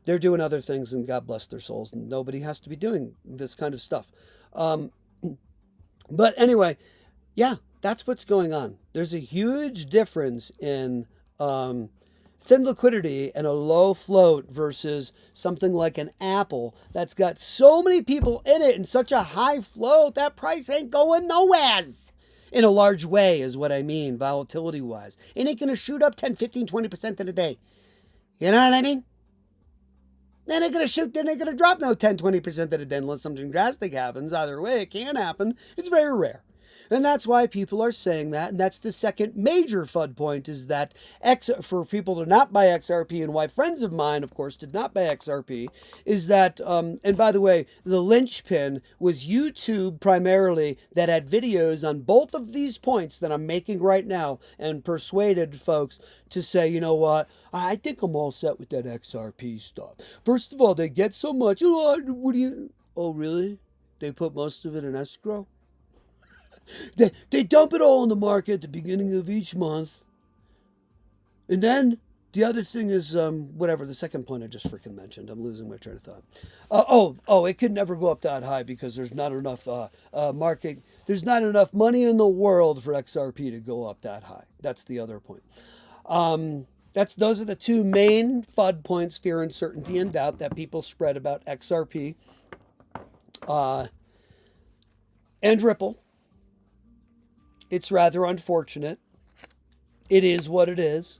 They're doing other things, and God bless their souls. And nobody has to be doing this kind of stuff. But anyway, yeah, that's what's going on. There's a huge difference in thin liquidity and a low float versus something like an Apple that's got so many people in it and such a high float, that price ain't going nowheres. In a large way is what I mean, volatility wise. It ain't going to shoot up 10, 15, 20% in a day. You know what I mean? Then they're going to drop no 10, 20% in a day unless something drastic happens. Either way, it can happen. It's very rare. And that's why people are saying that. And that's the second major FUD point, is that for people to not buy XRP, and why friends of mine, of course, did not buy XRP, is that, and by the way, the linchpin was YouTube primarily that had videos on both of these points that I'm making right now and persuaded folks to say, you know what, I think I'm all set with that XRP stuff. First of all, they get so much. Oh, really? They put most of it in escrow? They dump it all in the market at the beginning of each month. And then the other thing is, whatever, the second point I just freaking mentioned. I'm losing my train of thought. It could never go up that high because there's not enough market. There's not enough money in the world for XRP to go up that high. That's the other point. Those are the two main FUD points: fear, uncertainty, and doubt that people spread about XRP and Ripple. It's rather unfortunate. It is what it is.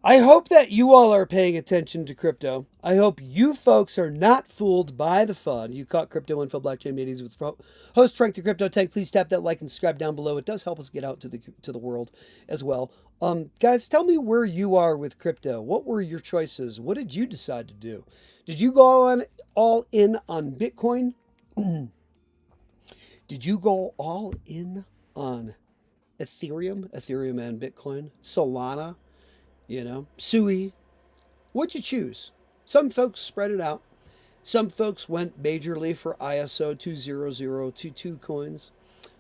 I hope that you all are paying attention to crypto. I hope you folks are not fooled by the FUD. You caught Crypto Info Blockchain Meetings with host Frank the Crypto Tank. Please tap that like and subscribe down below. It does help us get out to the world as well. Guys, tell me where you are with crypto. What were your choices? What did you decide to do? Did you go all in on Bitcoin? Did you go all in on Ethereum and Bitcoin, Solana, Sui? What'd you choose? Some folks spread it out. Some folks went majorly for ISO 20022 coins.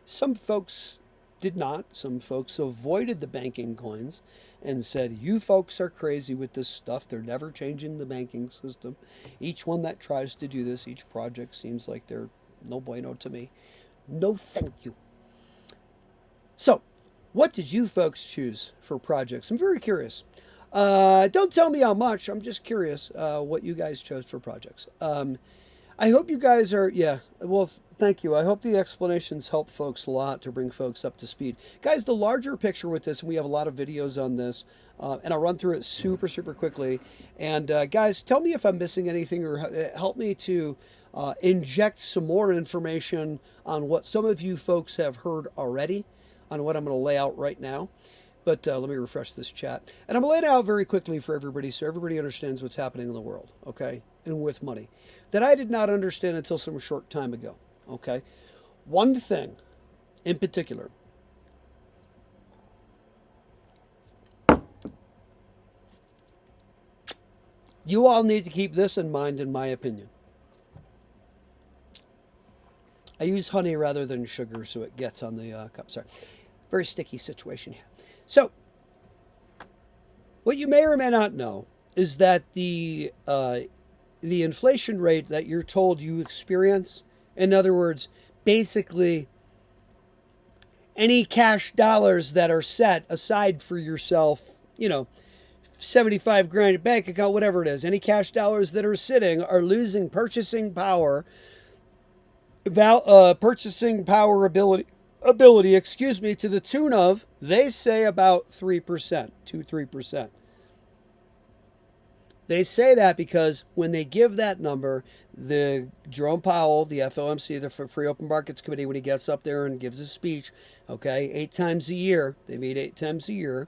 Some folks did not. Some folks avoided the banking coins and said, you folks are crazy with this stuff. They're never changing the banking system. Each one that tries to do this, each project seems like they're no bueno to me. No, thank you. So, what did you folks choose for projects? I'm very curious. Don't tell me how much. I'm just curious what you guys chose for projects. I hope you guys are, thank you. I hope the explanations help folks a lot to bring folks up to speed. Guys, the larger picture with this, and we have a lot of videos on this, and I'll run through it super, super quickly. And guys, tell me if I'm missing anything, or help me to inject some more information on what some of you folks have heard already, on what I'm going to lay out right now. But let me refresh this chat. And I'm going to lay it out very quickly for everybody so everybody understands what's happening in the world, okay? And with money that I did not understand until some short time ago, okay? One thing in particular. You all need to keep this in mind, in my opinion. I use honey rather than sugar so it gets on the cup. Sorry. Very sticky situation here. So, what you may or may not know is that the inflation rate that you're told you experience, in other words, basically any cash dollars that are set aside for yourself, 75 grand bank account, whatever it is, any cash dollars that are sitting are losing purchasing power, purchasing power ability, to the tune of, they say, about 3%, 2-3%. They say that because when they give that number, the Jerome Powell, the FOMC, the Free Open Markets Committee, when he gets up there and gives a speech, okay, 8 times a year, they meet 8 times a year.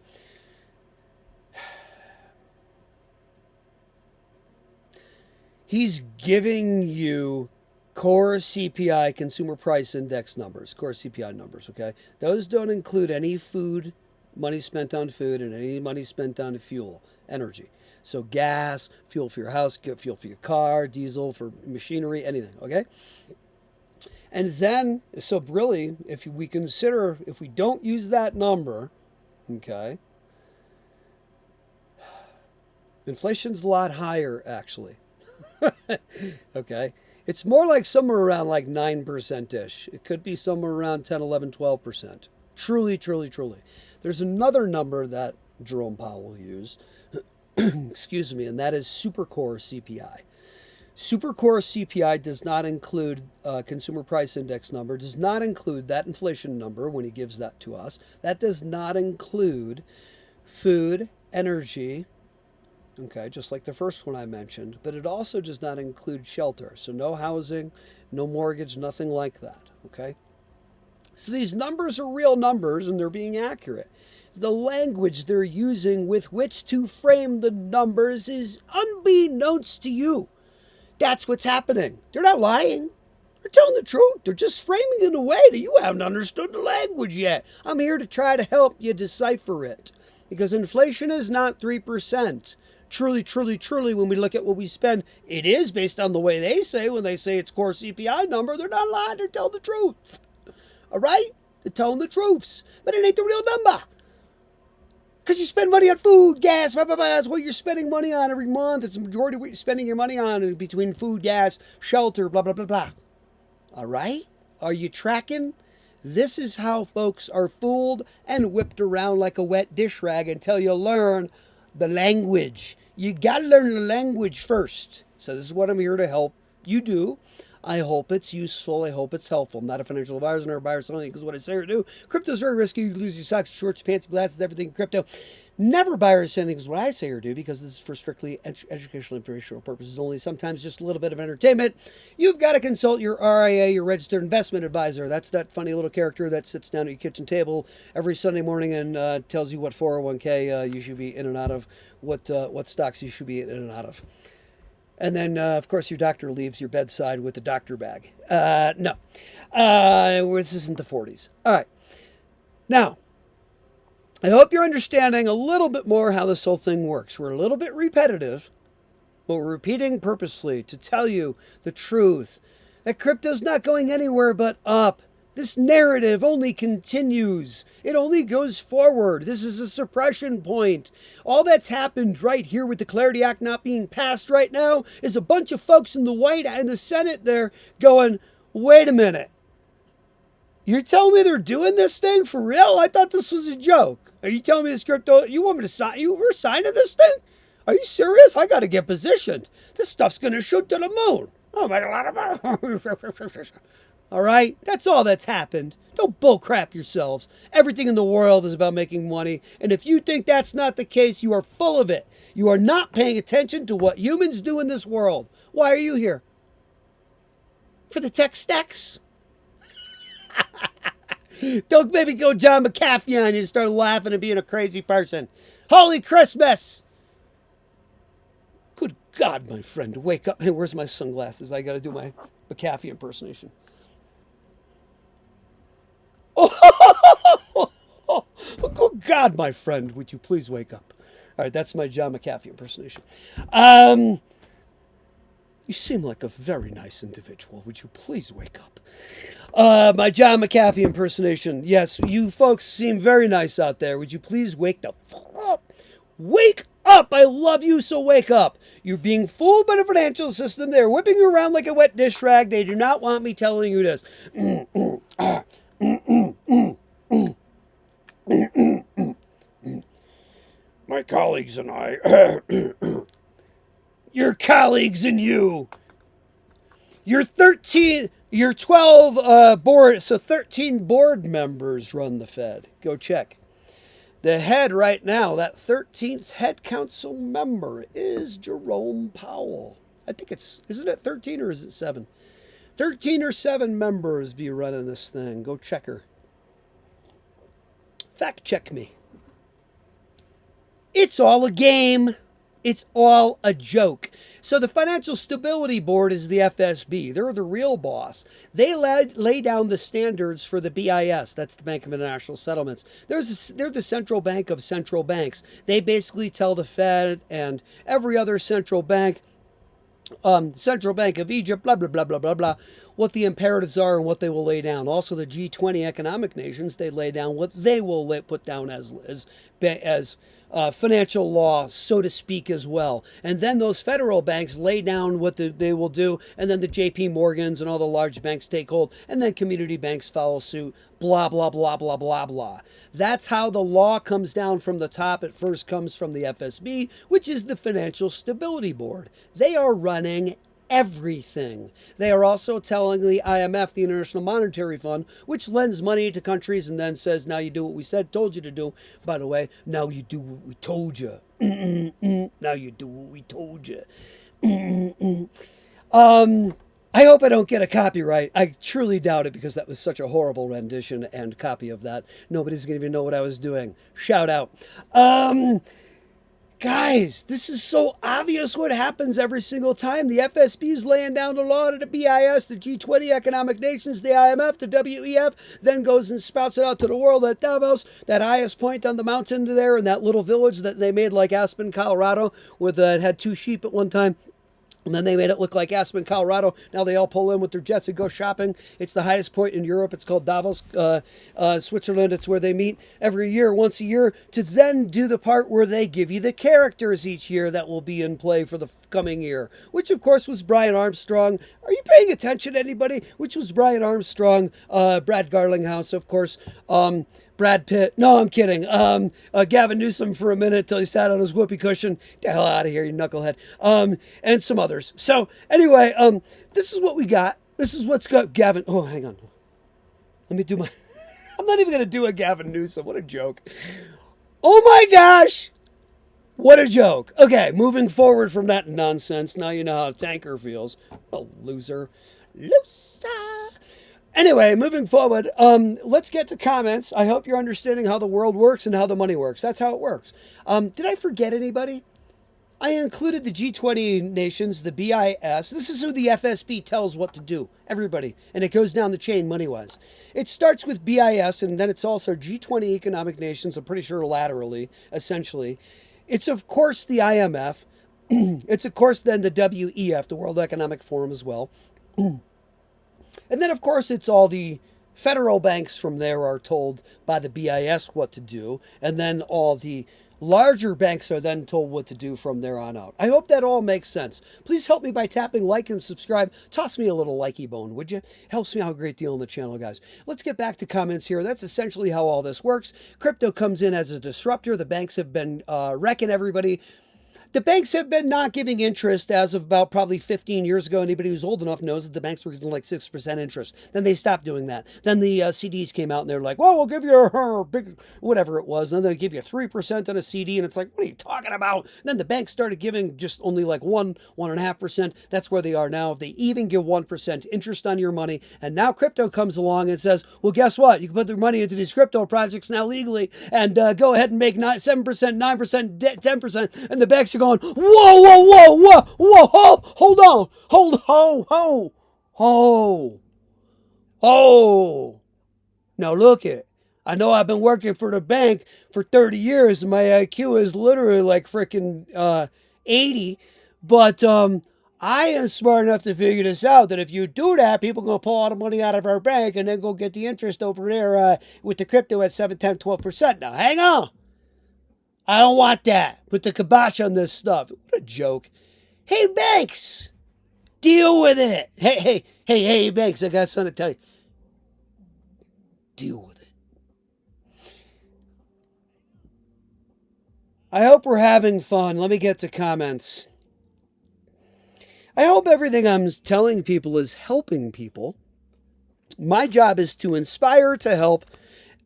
He's giving you core CPI, consumer price index numbers, core CPI numbers, okay? Those don't include any food, money spent on food, and any money spent on fuel, energy. So gas, fuel for your house, fuel for your car, diesel for machinery, anything, okay? And then, so really, if we don't use that number, okay, inflation's a lot higher, actually. Okay? It's more like somewhere around like 9%-ish. It could be somewhere around 10, 11, 12%. Truly, truly, truly. There's another number that Jerome Powell will use, excuse me, and that is supercore CPI. Supercore CPI does not include consumer price index number, does not include that inflation number when he gives that to us. That does not include food, energy, okay, just like the first one I mentioned, but it also does not include shelter. So no housing, no mortgage, nothing like that, okay? So these numbers are real numbers and they're being accurate. The language they're using with which to frame the numbers is unbeknownst to you. That's what's happening. They're not lying. They're telling the truth. They're just framing it in a way that you haven't understood the language yet. I'm here to try to help you decipher it. Because inflation is not 3%. Truly, truly, truly, when we look at what we spend, it is based on the way they say. When they say it's core CPI number, they're not lying. They're telling the truth. All right? They're telling the truths. But it ain't the real number. Because you spend money on food, gas, blah, blah, blah. That's what you're spending money on every month. It's the majority of what you're spending your money on between food, gas, shelter, blah, blah, blah, blah. All right? Are you tracking? This is how folks are fooled and whipped around like a wet dish rag until you learn the language. You got to learn the language first. So this is what I'm here to help you do. I hope it's useful. I hope it's helpful. I'm not a financial advisor nor a buyer or something because what I say or do. Crypto is very risky. You lose your socks, shorts, pants, glasses, everything in crypto. Never buy or sell anything is what I say or do because this is for strictly educational, informational purposes only. Sometimes just a little bit of entertainment. You've got to consult your RIA, your registered investment advisor. That's that funny little character that sits down at your kitchen table every Sunday morning and tells you what 401k you should be in and out of, what stocks you should be in and out of. And then, of course, your doctor leaves your bedside with the doctor bag. No. This isn't the 40s. All right. Now, I hope you're understanding a little bit more how this whole thing works. We're a little bit repetitive, but we're repeating purposely to tell you the truth. That crypto's not going anywhere but up. This narrative only continues. It only goes forward. This is a suppression point. All that's happened right here with the Clarity Act not being passed right now is a bunch of folks in the Senate there going, wait a minute. You're telling me they're doing this thing for real? I thought this was a joke. Are you telling me this crypto, you want me to sign, we're signing this thing? Are you serious? I got to get positioned. This stuff's going to shoot to the moon. Oh, make a lot of money. All right? That's all that's happened. Don't bullcrap yourselves. Everything in the world is about making money. And if you think that's not the case, you are full of it. You are not paying attention to what humans do in this world. Why are you here? For the tech stacks? Don't maybe go John McAfee on you and start laughing and being a crazy person. Holy Christmas! Good God, my friend, wake up. Hey, where's my sunglasses? I got to do my McAfee impersonation. Oh, good God, my friend, would you please wake up? All right, that's my John McAfee impersonation. You seem like a very nice individual. Would you please wake up? My John McAfee impersonation. Yes, you folks seem very nice out there. Would you please wake the fuck up? Wake up! I love you, so wake up. You're being fooled by the financial system. They're whipping you around like a wet dish rag. They do not want me telling you this. colleagues and I, your colleagues and you, your 12 board, so 13 board members run the Fed. Go check. The head right now, that 13th head council member is Jerome Powell. I think isn't it 13 or is it 7? 13 or 7 members be running this thing. Go check her. Fact check me. It's all a game. It's all a joke. So the Financial Stability Board is the FSB. They're the real boss. They lay down the standards for the BIS. That's the Bank of International Settlements. They're the central bank of central banks. They basically tell the Fed and every other central bank, Central Bank of Egypt, blah, blah, blah, blah, blah, blah, what the imperatives are and what they will lay down. Also, the G20 economic nations, they lay down what they will put down as financial law, so to speak, as well. And then those federal banks lay down what they will do, and then the JP Morgans and all the large banks take hold, and then community banks follow suit, blah, blah, blah, blah, blah, blah. That's how the law comes down from the top. It first comes from the FSB, which is the Financial Stability Board. They are running everything. They are also telling the IMF, the International Monetary Fund, which lends money to countries and then says, now you do what we told you to do. By the way, now you do what we told you. Now you do what we told you. I hope I don't get a copyright. I truly doubt it because that was such a horrible rendition and copy of that. Nobody's going to even know what I was doing. Shout out. Guys, this is so obvious what happens every single time. The FSB is laying down the law to the BIS, the G20 economic nations, the IMF, the WEF, then goes and spouts it out to the world at Davos, that highest point on the mountain there in that little village that they made like Aspen, Colorado, with it had 2 sheep at one time. And then they made it look like Aspen, Colorado. Now they all pull in with their jets and go shopping. It's the highest point in Europe. It's called Davos, Switzerland. It's where they meet every year, once a year, to then do the part where they give you the characters each year that will be in play for the coming year, which, of course, was Brian Armstrong. Are you paying attention, anybody? Which was Brian Armstrong, Brad Garlinghouse, of course, Brad Pitt. No, I'm kidding. Gavin Newsom for a minute till he sat on his whoopee cushion. Get the hell out of here, you knucklehead. And some others. So anyway, this is what we got. This is what's got Gavin. Oh, hang on. Let me do my. I'm not even gonna do a Gavin Newsom. What a joke. Oh my gosh. What a joke. Okay, moving forward from that nonsense. Now you know how a tanker feels. Oh, loser. Loser. Anyway, moving forward, let's get to comments. I hope you're understanding how the world works and how the money works. That's how it works. Did I forget anybody? I included the G20 nations, the BIS. This is who the FSB tells what to do. Everybody. And it goes down the chain money-wise. It starts with BIS, and then it's also G20 economic nations, I'm pretty sure laterally, essentially. It's, of course, the IMF. It's, of course, then the WEF, the World Economic Forum as well. And then, of course, it's all the federal banks from there are told by the BIS what to do. And then all the larger banks are then told what to do from there on out. I hope that all makes sense. Please help me by tapping like and subscribe. Toss me a little likey bone, would you? Helps me out a great deal on the channel, guys. Let's get back to comments here. That's essentially how all this works. Crypto comes in as a disruptor. The banks have been wrecking everybody. The banks have been not giving interest as of about probably 15 years ago. Anybody who's old enough knows that the banks were giving like 6% interest. Then they stopped doing that. Then the CDs came out and they're like, well, we'll give you a big, whatever it was. And then they give you 3% on a CD. And it's like, what are you talking about? And then the banks started giving just only like 1.5%. That's where they are now. If they even give 1% interest on your money. And now crypto comes along and says, well, guess what? You can put their money into these crypto projects now legally and go ahead and make 7%, 9%, 10%. And the banks are going, whoa, whoa, whoa, whoa, whoa, hold on, Now look it. I know I've been working for the bank for 30 years and my IQ is literally like freaking 80, but I am smart enough to figure this out, that if you do that, people are going to pull all the money out of our bank and then go get the interest over there with the crypto at 7, 10, 12%. Now, hang on. I don't want that. Put the kibosh on this stuff. What a joke. Hey, banks, deal with it. Hey, banks, I got something to tell you. Deal with it. I hope we're having fun. Let me get to comments. I hope everything I'm telling people is helping people. My job is to inspire, to help,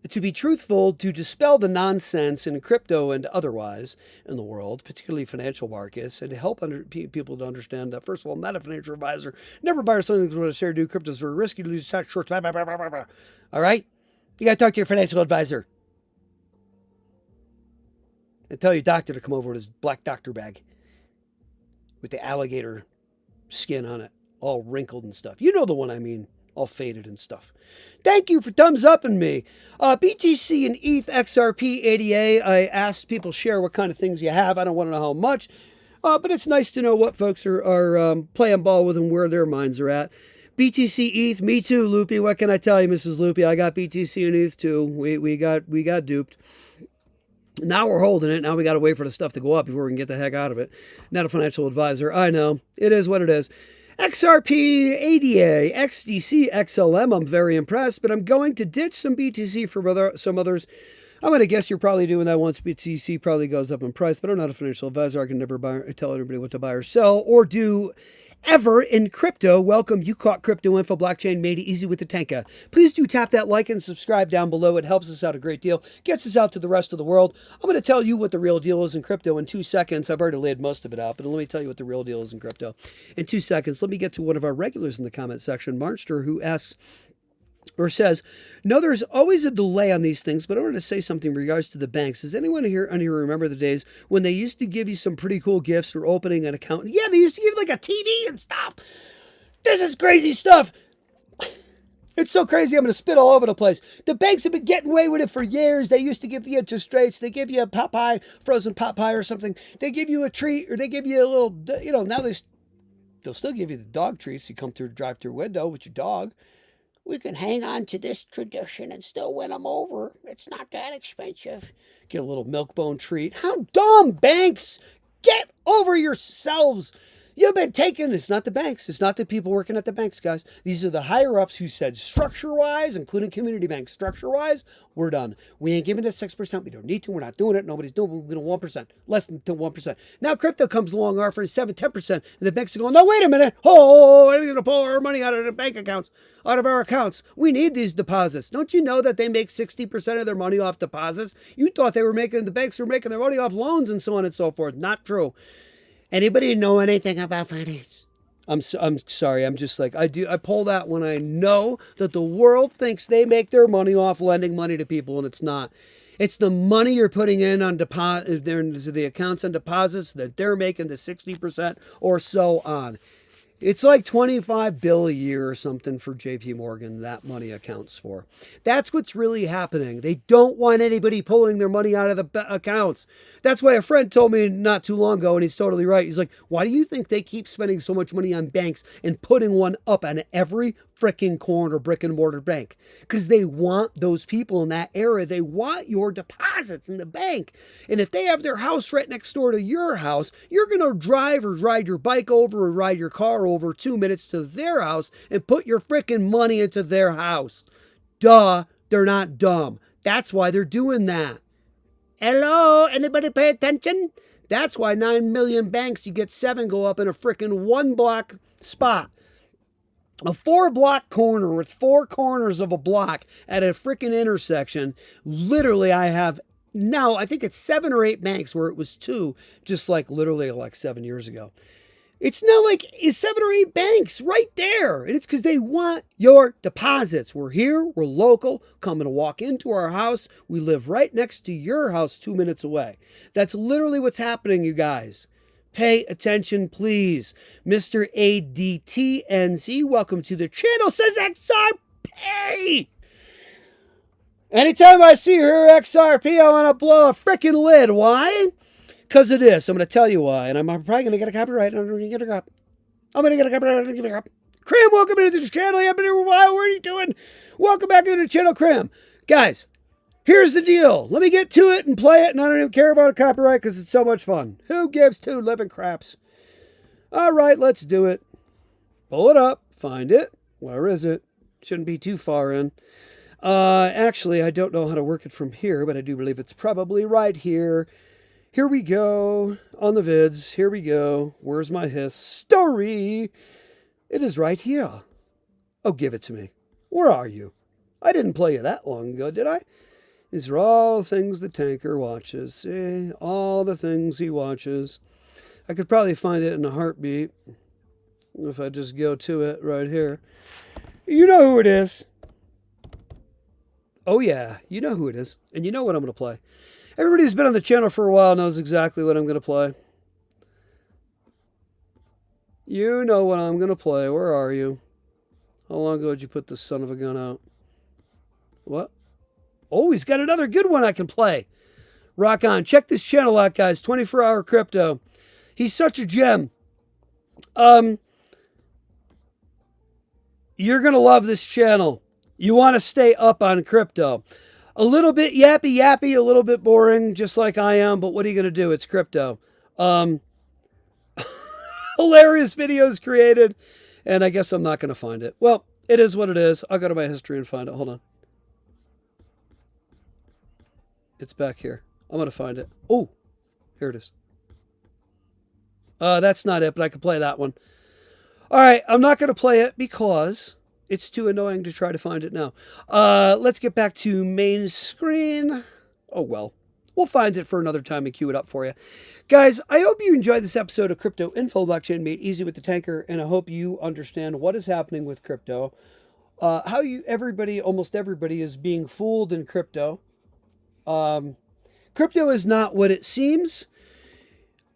to be truthful, to dispel the nonsense in crypto and otherwise in the world, particularly financial markets, and to help people to understand that, first of all, I'm not a financial advisor. Never buy or sell anything what I share to do. Crypto is very risky to lose tax short. Blah, blah, blah, blah, blah. All right? You got to talk to your financial advisor. And tell your doctor to come over with his black doctor bag with the alligator skin on it, all wrinkled and stuff. You know the one I mean, all faded and stuff. Thank you for thumbs up and me. BTC and ETH XRP ADA. I asked people share what kind of things you have. I don't want to know how much, but it's nice to know what folks are playing ball with and where their minds are at. BTC ETH, me too, Loopy. What can I tell you, Mrs. Loopy? I got BTC and ETH too. We got duped. Now we're holding it. Now we got to wait for the stuff to go up before we can get the heck out of it. Not a financial advisor. I know. It is what it is. XRP, ADA, XDC, XLM. I'm very impressed, but I'm going to ditch some BTC for some others. I'm going to guess you're probably doing that once BTC probably goes up in price, but I'm not a financial advisor. I can never tell everybody what to buy or sell or do ever in crypto. Welcome. You caught Crypto Info. Blockchain made it easy with the Tanka. Please do tap that like and subscribe down below. It helps us out a great deal. Gets us out to the rest of the world. I'm going to tell you what the real deal is in crypto in 2 seconds. I've already laid most of it out, but let me tell you what the real deal is in crypto in 2 seconds. Let me get to one of our regulars in the comment section, Marster, who asks, or says, no, there's always a delay on these things, but I wanted to say something in regards to the banks. Does anyone here remember the days when they used to give you some pretty cool gifts for opening an account? Yeah, they used to give like a TV and stuff. This is crazy stuff. It's so crazy, I'm going to spit all over the place. The banks have been getting away with it for years. They used to give the interest rates. They give you a pot pie, frozen pot pie or something. They give you a treat, or they give you a little, now they'll still give you the dog treats. You come through the drive-through window with your dog. We can hang on to this tradition and still win them over. It's not that expensive. Get a little milk bone treat. How dumb, banks! Get over yourselves. You've been taken. It's not the banks. It's not the people working at the banks, guys. These are the higher-ups who said structure-wise, including community banks, structure-wise, we're done. We ain't giving it 6%. We don't need to. We're not doing it. Nobody's doing it. We're going to 1%. Less than 1%. Now crypto comes along offering 7, 10%. And the banks are going, no, wait a minute. Oh, we're going to pull our money out of the bank accounts, out of our accounts. We need these deposits. Don't you know that they make 60% of their money off deposits? You thought the banks were making their money off loans and so on and so forth. Not true. Anybody know anything about finance? I'm sorry. I'm just like, I pull that when I know that the world thinks they make their money off lending money to people, and it's not. It's the money you're putting in on deposit, the accounts and deposits that they're making the 60% or so on. It's like $25 billion a year or something for JP Morgan, that money accounts for. That's what's really happening. They don't want anybody pulling their money out of the accounts. That's why a friend told me not too long ago, and he's totally right. He's like, why do you think they keep spending so much money on banks and putting one up on every freaking corner brick and mortar bank? Because they want those people in that area. They want your deposits in the bank. And if they have their house right next door to your house, you're going to drive or ride your bike over or ride your car over 2 minutes to their house and put your freaking money into their house. Duh, they're not dumb. That's why they're doing that. Hello, anybody pay attention? That's why 9 million banks, you get 7 go up in a freaking 1 block spot. A 4-block corner with 4 corners of a block at a freaking intersection. Literally, I have now, I think it's 7 or 8 banks where it was 2, just like literally like 7 years ago. It's not like it's 7 or 8 banks right there. And it's because they want your deposits. We're here. We're local. Coming to walk into our house. We live right next to your house 2 minutes away. That's literally what's happening, you guys. Pay attention, please. Mr. ADTNC, welcome to the channel, says XRP. Anytime I see her XRP, I want to blow a freaking lid. Why? Because of this. I'm going to tell you why. And I'm probably going to get a copyright. I'm going to get a copyright. Crim, welcome into the channel. What are you doing? Welcome back into the channel, Crim. Guys, here's the deal. Let me get to it and play it. And I don't even care about a copyright because it's so much fun. Who gives 2 living craps? All right, let's do it. Pull it up. Find it. Where is it? Shouldn't be too far in. Actually, I don't know how to work it from here, but I do believe it's probably right here. Here we go on the vids. Here we go. Where's my history? It is right here. Oh, give it to me. Where are you? I didn't play you that long ago, did I? These are all the things the tanker watches. See? All the things he watches. I could probably find it in a heartbeat if I just go to it right here. You know who it is. Oh, yeah. You know who it is. And you know what I'm going to play. Everybody who's been on the channel for a while knows exactly what I'm going to play. You know what I'm going to play. Where are you? How long ago did you put this son of a gun out? What? Oh, he's got another good one I can play. Rock on. Check this channel out, guys. 24-hour crypto. He's such a gem. You're going to love this channel. You want to stay up on crypto. A little bit yappy, a little bit boring, just like I am, but what are you going to do? It's crypto. Hilarious videos created, and I guess I'm not going to find it. Well, it is what it is. I'll go to my history and find it. Hold on. It's back here. I'm going to find it. Oh, here it is. That's not it, but I can play that one. All right, I'm not going to play it because it's too annoying to try to find it now. Let's get back to main screen. Oh, well. We'll find it for another time and queue it up for you. Guys, I hope you enjoyed this episode of Crypto Info Blockchain Made Easy with the Tanker, and I hope you understand what is happening with crypto, how almost everybody is being fooled in crypto. Crypto is not what it seems.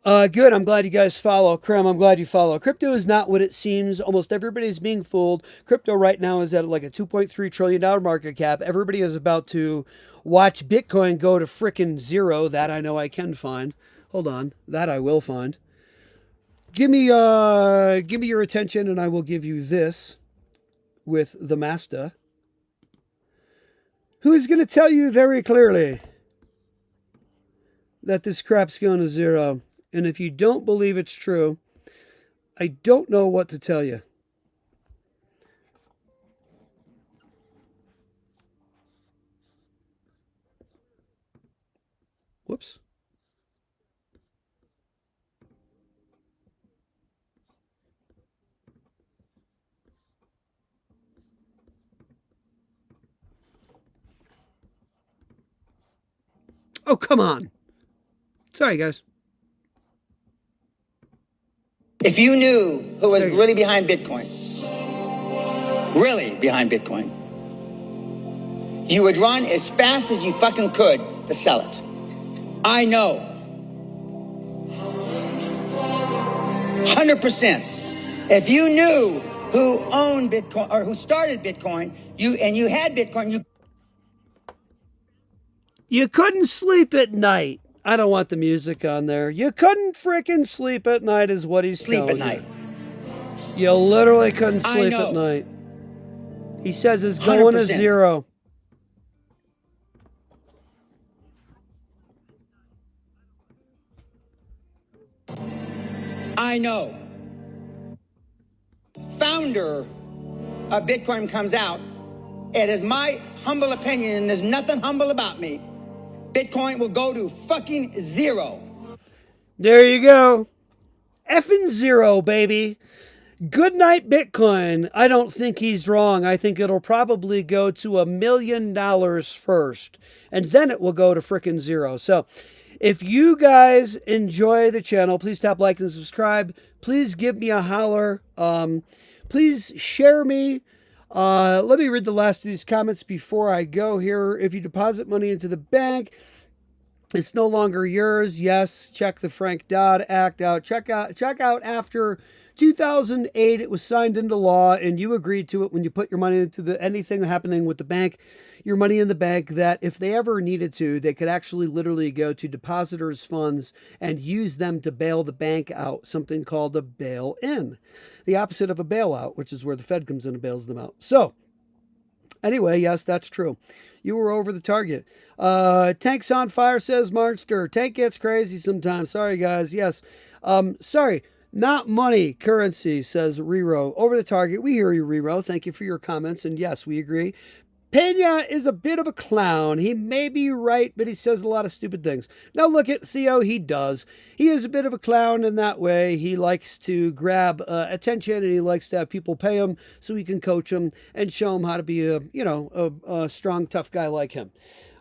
Good. I'm glad you guys follow. Krem, I'm glad you follow. Crypto is not what it seems. Almost everybody's being fooled. Crypto right now is at like a $2.3 trillion market cap. Everybody is about to watch Bitcoin go to frickin' zero. That I know I can find. Hold on. That I will find. Give me your attention and I will give you this with the master, who is going to tell you very clearly that this crap's going to zero. And if you don't believe it's true, I don't know what to tell you. Whoops. Oh, come on. Sorry, guys.
If you knew who was really behind Bitcoin, you would run as fast as you fucking could to sell it. I know. 100%. If you knew who owned Bitcoin or who started Bitcoin, you had Bitcoin,
you couldn't sleep at night. I don't want the music on there. You couldn't frickin' sleep at night is what he's telling you. Sleep at night. You literally couldn't sleep at night. He says it's going 100%. To zero.
I know. Founder of Bitcoin comes out. It is my humble opinion, and there's nothing humble about me. Bitcoin will go to fucking zero.
There you go. Effing zero, baby. Good night, Bitcoin. I don't think he's wrong. I think it'll probably go to $1 million first, and then it will go to frickin' zero. So if you guys enjoy the channel, please tap like and subscribe. Please give me a holler. Please share me. Let me read the last of these comments before I go here. If you deposit money into the bank, it's no longer yours. Yes, check the Frank Dodd Act out. Check out after 2008, it was signed into law, and you agreed to it when you put your money into anything happening with the bank, your money in the bank, that if they ever needed to, they could actually literally go to depositors' funds and use them to bail the bank out, something called a bail-in. The opposite of a bailout, which is where the Fed comes in and bails them out. So, anyway, yes, that's true. You were over the target. Tank's on fire, says Markster. Tank gets crazy sometimes. Sorry, guys. Yes. Sorry. Not money, currency, says Rero. Over the target. We hear you, Rero. Thank you for your comments. And yes, we agree. Pena is a bit of a clown. He may be right, but he says a lot of stupid things. Now look at Theo. He does. He is a bit of a clown in that way. He likes to grab attention, and he likes to have people pay him so he can coach them and show them how to be a strong, tough guy like him.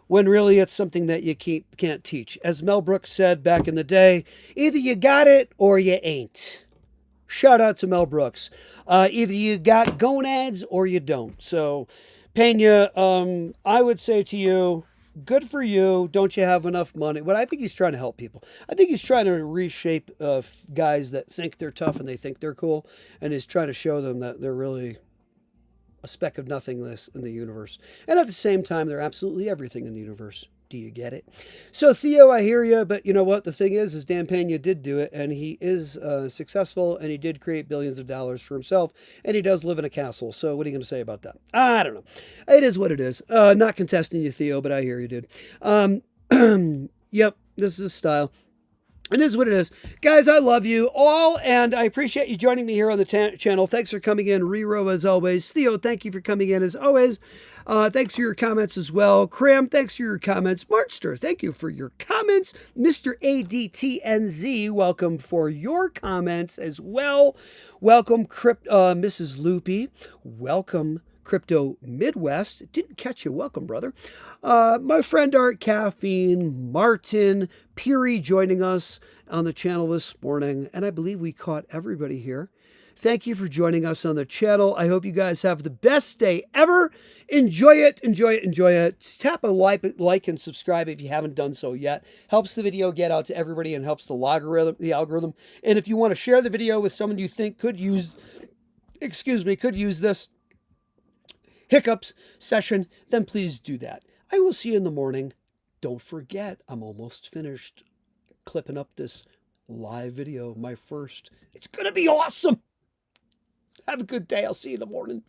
When really it's something that you can't teach. As Mel Brooks said back in the day, either you got it or you ain't. Shout out to Mel Brooks. Either you got gonads or you don't. So, Pena, I would say to you, good for you. Don't you have enough money? But I think he's trying to help people. I think he's trying to reshape guys that think they're tough and they think they're cool, and he's trying to show them that they're really a speck of nothingness in the universe. And at the same time, they're absolutely everything in the universe. Do you get it? So, Theo, I hear you, but you know what? The thing is Dan Pena did do it, and he is successful, and he did create billions of dollars for himself, and he does live in a castle. So what are you going to say about that? I don't know. It is what it is. Not contesting you, Theo, but I hear you, dude. Yep, this is style. It is what it is. Guys, I love you all, and I appreciate you joining me here on the channel. Thanks for coming in. Rero, as always. Theo, thank you for coming in, as always. Thanks for your comments as well. Cram, thanks for your comments. Markster, thank you for your comments. Mr. ADTNZ, welcome for your comments as well. Welcome, Mrs. Loopy. Welcome, Crypto Midwest. Didn't catch you. Welcome, brother. My friend Art Caffeine, Martin, Peary joining us on the channel this morning. And I believe we caught everybody here. Thank you for joining us on the channel. I hope you guys have the best day ever. Enjoy it, enjoy it, enjoy it. Tap a like and subscribe if you haven't done so yet. Helps the video get out to everybody and helps the algorithm. And if you want to share the video with someone you think could use this hiccups session, then please do that. I will see you in the morning. Don't forget, I'm almost finished clipping up this live video, my first. It's going to be awesome. Have a good day. I'll see you in the morning.